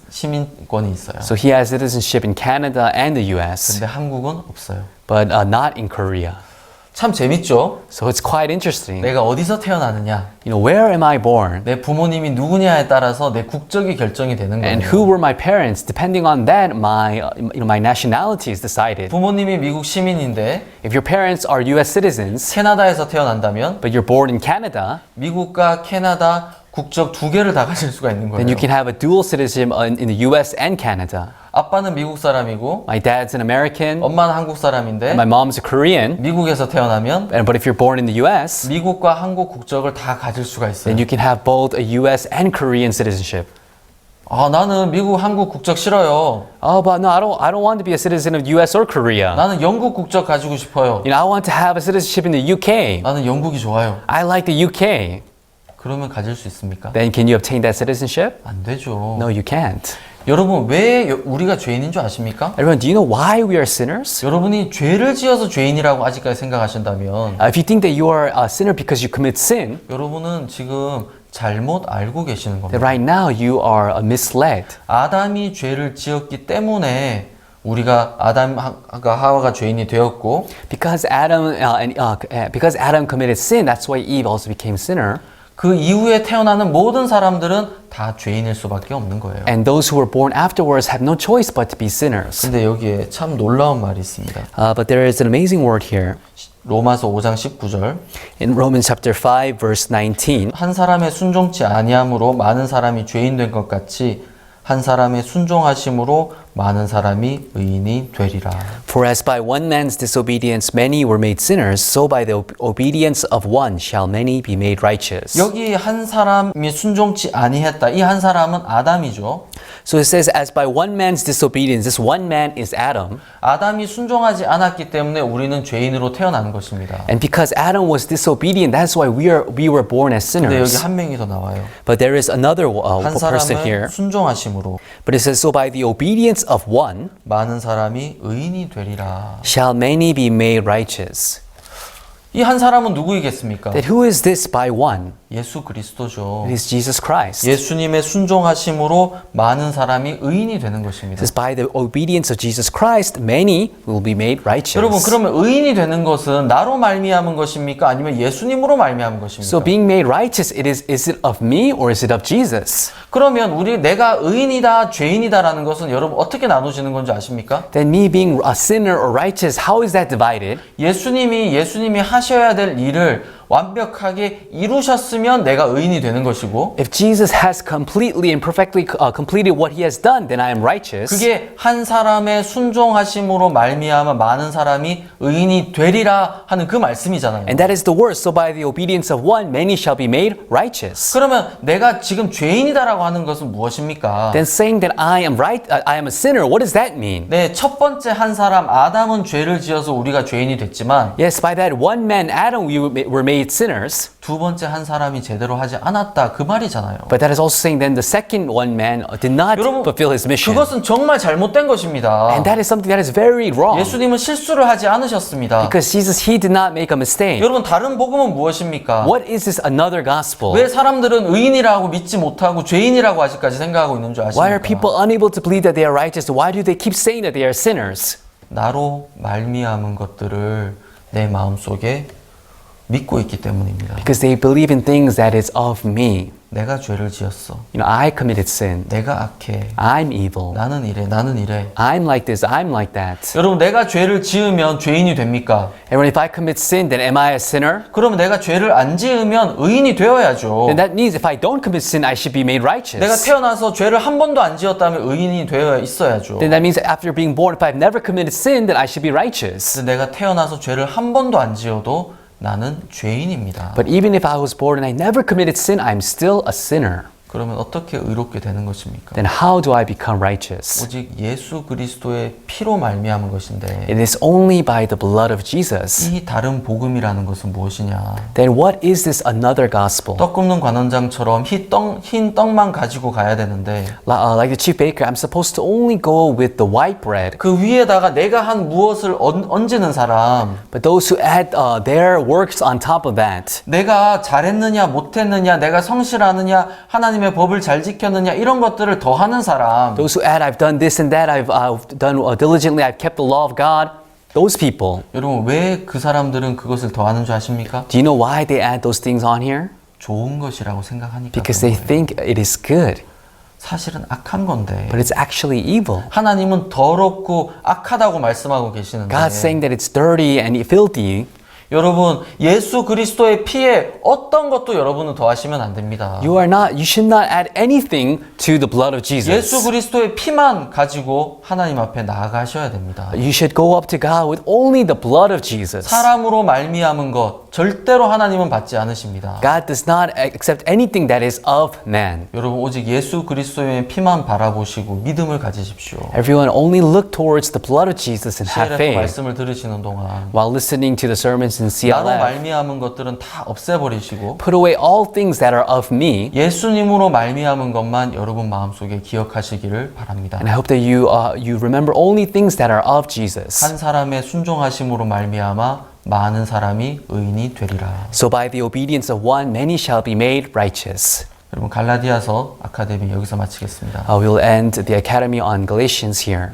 Speaker 1: 시민권이 있어요.
Speaker 2: So he has citizenship in Canada and the US,
Speaker 1: 근데 한국은 없어요.
Speaker 2: but not in Korea.
Speaker 1: 참 재밌죠?
Speaker 2: So it's quite interesting.
Speaker 1: 내가 어디서 태어나느냐,
Speaker 2: Where am I born?
Speaker 1: 내 부모님이 누구냐에 따라서 내 국적이 결정이 되는
Speaker 2: And
Speaker 1: 거예요.
Speaker 2: who were my parents? Depending on that, my nationality is decided.
Speaker 1: 부모님이 미국 시민인데
Speaker 2: If your parents are US citizens,
Speaker 1: 캐나다에서 태어난다면
Speaker 2: but you're born in Canada,
Speaker 1: 미국과 캐나다 국적 2개를 다 가질 수가 있는
Speaker 2: then
Speaker 1: 거예요.
Speaker 2: you can have a dual citizenship in the US and Canada.
Speaker 1: 아빠는 미국 사람이고
Speaker 2: My dad's an American,
Speaker 1: 엄마는 한국 사람인데
Speaker 2: my mom's a Korean,
Speaker 1: 미국에서 태어나면
Speaker 2: but if you're born in the US,
Speaker 1: 미국과 한국 국적을 다 가질 수가 있어요.
Speaker 2: then you can have both a US and Korean citizenship.
Speaker 1: 아, 나는 미국, 한국 국적 싫어요.
Speaker 2: Oh, but no, I don't want to be a citizen of US or Korea.
Speaker 1: 나는 영국 국적 가지고 싶어요.
Speaker 2: I want to have a citizenship in the UK.
Speaker 1: 나는 영국이 좋아요.
Speaker 2: I like the UK.
Speaker 1: 그러면 가질 수 있습니까?
Speaker 2: Then can you obtain that citizenship?
Speaker 1: 안 되죠.
Speaker 2: No, you can't.
Speaker 1: 여러분, 왜 우리가 죄인인 줄 아십니까?
Speaker 2: Everyone, do you know why we are sinners?
Speaker 1: 여러분이 죄를 지어서 죄인이라고 아직까지 생각하신다면
Speaker 2: If you think that you are a sinner because you commit sin,
Speaker 1: 여러분은 지금 잘못 알고 계시는
Speaker 2: then
Speaker 1: 겁니다.
Speaker 2: right now you are misled.
Speaker 1: 아담이 죄를 지었기 때문에 우리가 아담과 하와가 죄인이 되었고
Speaker 2: Because Adam committed sin, that's why Eve also became sinner.
Speaker 1: 그 이후에 태어나는 모든 사람들은 다 죄인일 수밖에 없는 거예요.
Speaker 2: And those who were born afterwards have no choice but to be sinners.
Speaker 1: 근데 여기에 참 놀라운 말이 있습니다.
Speaker 2: But there is an amazing word here.
Speaker 1: 로마서 5장 19절.
Speaker 2: In Romans chapter 5, verse 19.
Speaker 1: 한 사람의 순종치 아니함으로 많은 사람이 죄인 된 것 같이 한 사람의 순종하심으로 많은 사람이 의인이 되리라.
Speaker 2: For as by one man's disobedience many were made sinners, so by the obedience of one shall many be made righteous.
Speaker 1: 여기 한 사람이 순종치 아니했다. 이 한 사람은 아담이죠.
Speaker 2: So it says, as by one man's disobedience, this one man is Adam.
Speaker 1: 아담이 순종하지 않았기 때문에 우리는 죄인으로 태어나는 것입니다.
Speaker 2: And because Adam was disobedient, that's why we were born as
Speaker 1: 근데 여기
Speaker 2: sinners.
Speaker 1: 한 명이 더 나와요.
Speaker 2: But there is another
Speaker 1: 한
Speaker 2: person
Speaker 1: 사람은
Speaker 2: here.
Speaker 1: 순종하심으로
Speaker 2: But it says, so by the obedience of one
Speaker 1: 많은 사람이 의인이 되리라.
Speaker 2: shall many be made righteous.
Speaker 1: 이 한 사람은 누구이겠습니까?
Speaker 2: That who is this by one?
Speaker 1: 예수 그리스도죠.
Speaker 2: It is Jesus Christ.
Speaker 1: 예수님의 순종하심으로 많은 사람이 의인이 되는
Speaker 2: It
Speaker 1: 것입니다.
Speaker 2: says, by the obedience of Jesus Christ, many will be made righteous.
Speaker 1: 여러분, 그러면 의인이 되는 것은 나로 말미암은 것입니까? 아니면 예수님으로 말미암은 것입니까?
Speaker 2: So being made righteous, is it of me or is it of Jesus?
Speaker 1: 그러면 내가 의인이다, 죄인이다라는 것은 여러분 어떻게 나누시는 건지 아십니까?
Speaker 2: Then me being a sinner or righteous, how is that divided?
Speaker 1: 예수님이 하셔야 될 일을 완벽하게 이루셨으면 내가 의인이 되는 것이고,
Speaker 2: If Jesus has completely and perfectly completed what he has done, then I am righteous.
Speaker 1: 그게 한 사람의 순종하심으로 말미암아 많은 사람이 의인이 되리라 하는 그 말씀이잖아요.
Speaker 2: And that is the word. So by the obedience of one, many shall be made righteous.
Speaker 1: 그러면 내가 지금 죄인이다라고 하는 것은 무엇입니까?
Speaker 2: Then saying that I am a sinner, what does that mean?
Speaker 1: 네, 첫 번째 한 사람 아담은 죄를 지어서 우리가 죄인이 됐지만
Speaker 2: Yes, by that one man, Adam, we were made sinners.
Speaker 1: 두 번째 한 사람이 제대로 하지 않았다 그 말이잖아요.
Speaker 2: But that is also saying then the second one man did not
Speaker 1: 여러분,
Speaker 2: fulfill his mission.
Speaker 1: 그것은 정말 잘못된 것입니다.
Speaker 2: And that is something that is very wrong.
Speaker 1: 예수님은 실수를 하지 않으셨습니다.
Speaker 2: Because Jesus, he did not make a mistake.
Speaker 1: 여러분, 다른 복음은 무엇입니까?
Speaker 2: What is this another gospel?
Speaker 1: 왜 사람들은 의인이라고 믿지 못하고 죄인이라고 아직까지 생각하고 있는 줄
Speaker 2: Why are
Speaker 1: 아십니까?
Speaker 2: people unable to believe that they are righteous? Why do they keep saying that they are sinners?
Speaker 1: 나로 말미암은 것들을 내 마음속에 믿고 있기 때문입니다.
Speaker 2: Because they believe in things that is of me.
Speaker 1: 내가 죄를 지었어.
Speaker 2: I committed sin.
Speaker 1: 내가 악해.
Speaker 2: I'm evil.
Speaker 1: 나는 이래. 나는 이래.
Speaker 2: I'm like this. I'm like that.
Speaker 1: 여러분, 내가 죄를 지으면 죄인이 됩니까?
Speaker 2: And if I commit sin, then am I a sinner?
Speaker 1: 그러면 내가 죄를 안 지으면 의인이 되어야죠.
Speaker 2: Then that means if I don't commit sin, I should be made
Speaker 1: 내가
Speaker 2: righteous.
Speaker 1: 태어나서 죄를 한 번도 안 지었다면 의인이 되어 있어야죠.
Speaker 2: Then that means after being born, if I've never committed sin, then I should be righteous.
Speaker 1: 근데 내가 태어나서 죄를 한 번도 안 지어도 나는 죄인입니다.
Speaker 2: But even if I was born and I never committed sin, I'm still a sinner.
Speaker 1: 그러면 어떻게 의롭게 되는 것입니까?
Speaker 2: Then how do I become righteous?
Speaker 1: 오직 예수 그리스도의 피로 말미암은 것인데
Speaker 2: It is only by the blood of Jesus.
Speaker 1: 이 다른 복음이라는 것은 무엇이냐?
Speaker 2: Then what is this another gospel?
Speaker 1: 떡 굽는 관원장처럼 흰 떡만 가지고 가야 되는데
Speaker 2: Like the chief baker, I'm supposed to only go with the white bread.
Speaker 1: 그 위에다가 내가 한 무엇을 얹는 사람,
Speaker 2: But those who add their works on top of that,
Speaker 1: 내가 잘했느냐 못했느냐, 내가 성실하느냐, 하나님의 법을 잘 지켰느냐 이런 것들을 더하는 사람,
Speaker 2: those who add, I've done this and that, I've done diligently, I've kept the law of God, those people.
Speaker 1: 여러분 왜 그 사람들은 그것을 더하는 줄 아십니까?
Speaker 2: Do you know why they add those things on here?
Speaker 1: 좋은 것이라고 생각하니까.
Speaker 2: Because
Speaker 1: 그런
Speaker 2: they
Speaker 1: 거예요.
Speaker 2: think it is good,
Speaker 1: 사실은 악한 건데
Speaker 2: but it's actually evil.
Speaker 1: 하나님은 더럽고 악하다고 말씀하고 계시는데
Speaker 2: God's saying that it's dirty and filthy.
Speaker 1: 여러분 예수 그리스도의 피에 어떤 것도 여러분은 더하시면 안 됩니다.
Speaker 2: You should not add anything to the blood of Jesus.
Speaker 1: 예수 그리스도의 피만 가지고 하나님 앞에 나아가셔야 됩니다.
Speaker 2: You should go up to God with only the blood of Jesus.
Speaker 1: 사람으로 말미암은 것 절대로 하나님은 받지 않으십니다.
Speaker 2: God does not accept anything that is of man.
Speaker 1: 여러분 오직 예수 그리스도의 피만 바라보시고 믿음을 가지십시오.
Speaker 2: Everyone only look towards the blood of Jesus and have
Speaker 1: CLF
Speaker 2: faith.
Speaker 1: 말씀을 들으시는 동안
Speaker 2: While listening to the sermons in
Speaker 1: 나로
Speaker 2: CLF,
Speaker 1: 말미암은 것들은 다 없애버리시고
Speaker 2: put away all things that are of me.
Speaker 1: 예수님으로 말미암은 것만 여러분 마음속에 기억하시기를 바랍니다.
Speaker 2: And I hope that you remember only things that are of Jesus.
Speaker 1: 한 사람의 순종하심으로 말미암아 많은 사람이 의인이 되리라.
Speaker 2: So by the obedience of one, many shall be made righteous.
Speaker 1: 여러분 갈라디아서 아카데미 여기서 마치겠습니다.
Speaker 2: We will end the academy on Galatians here.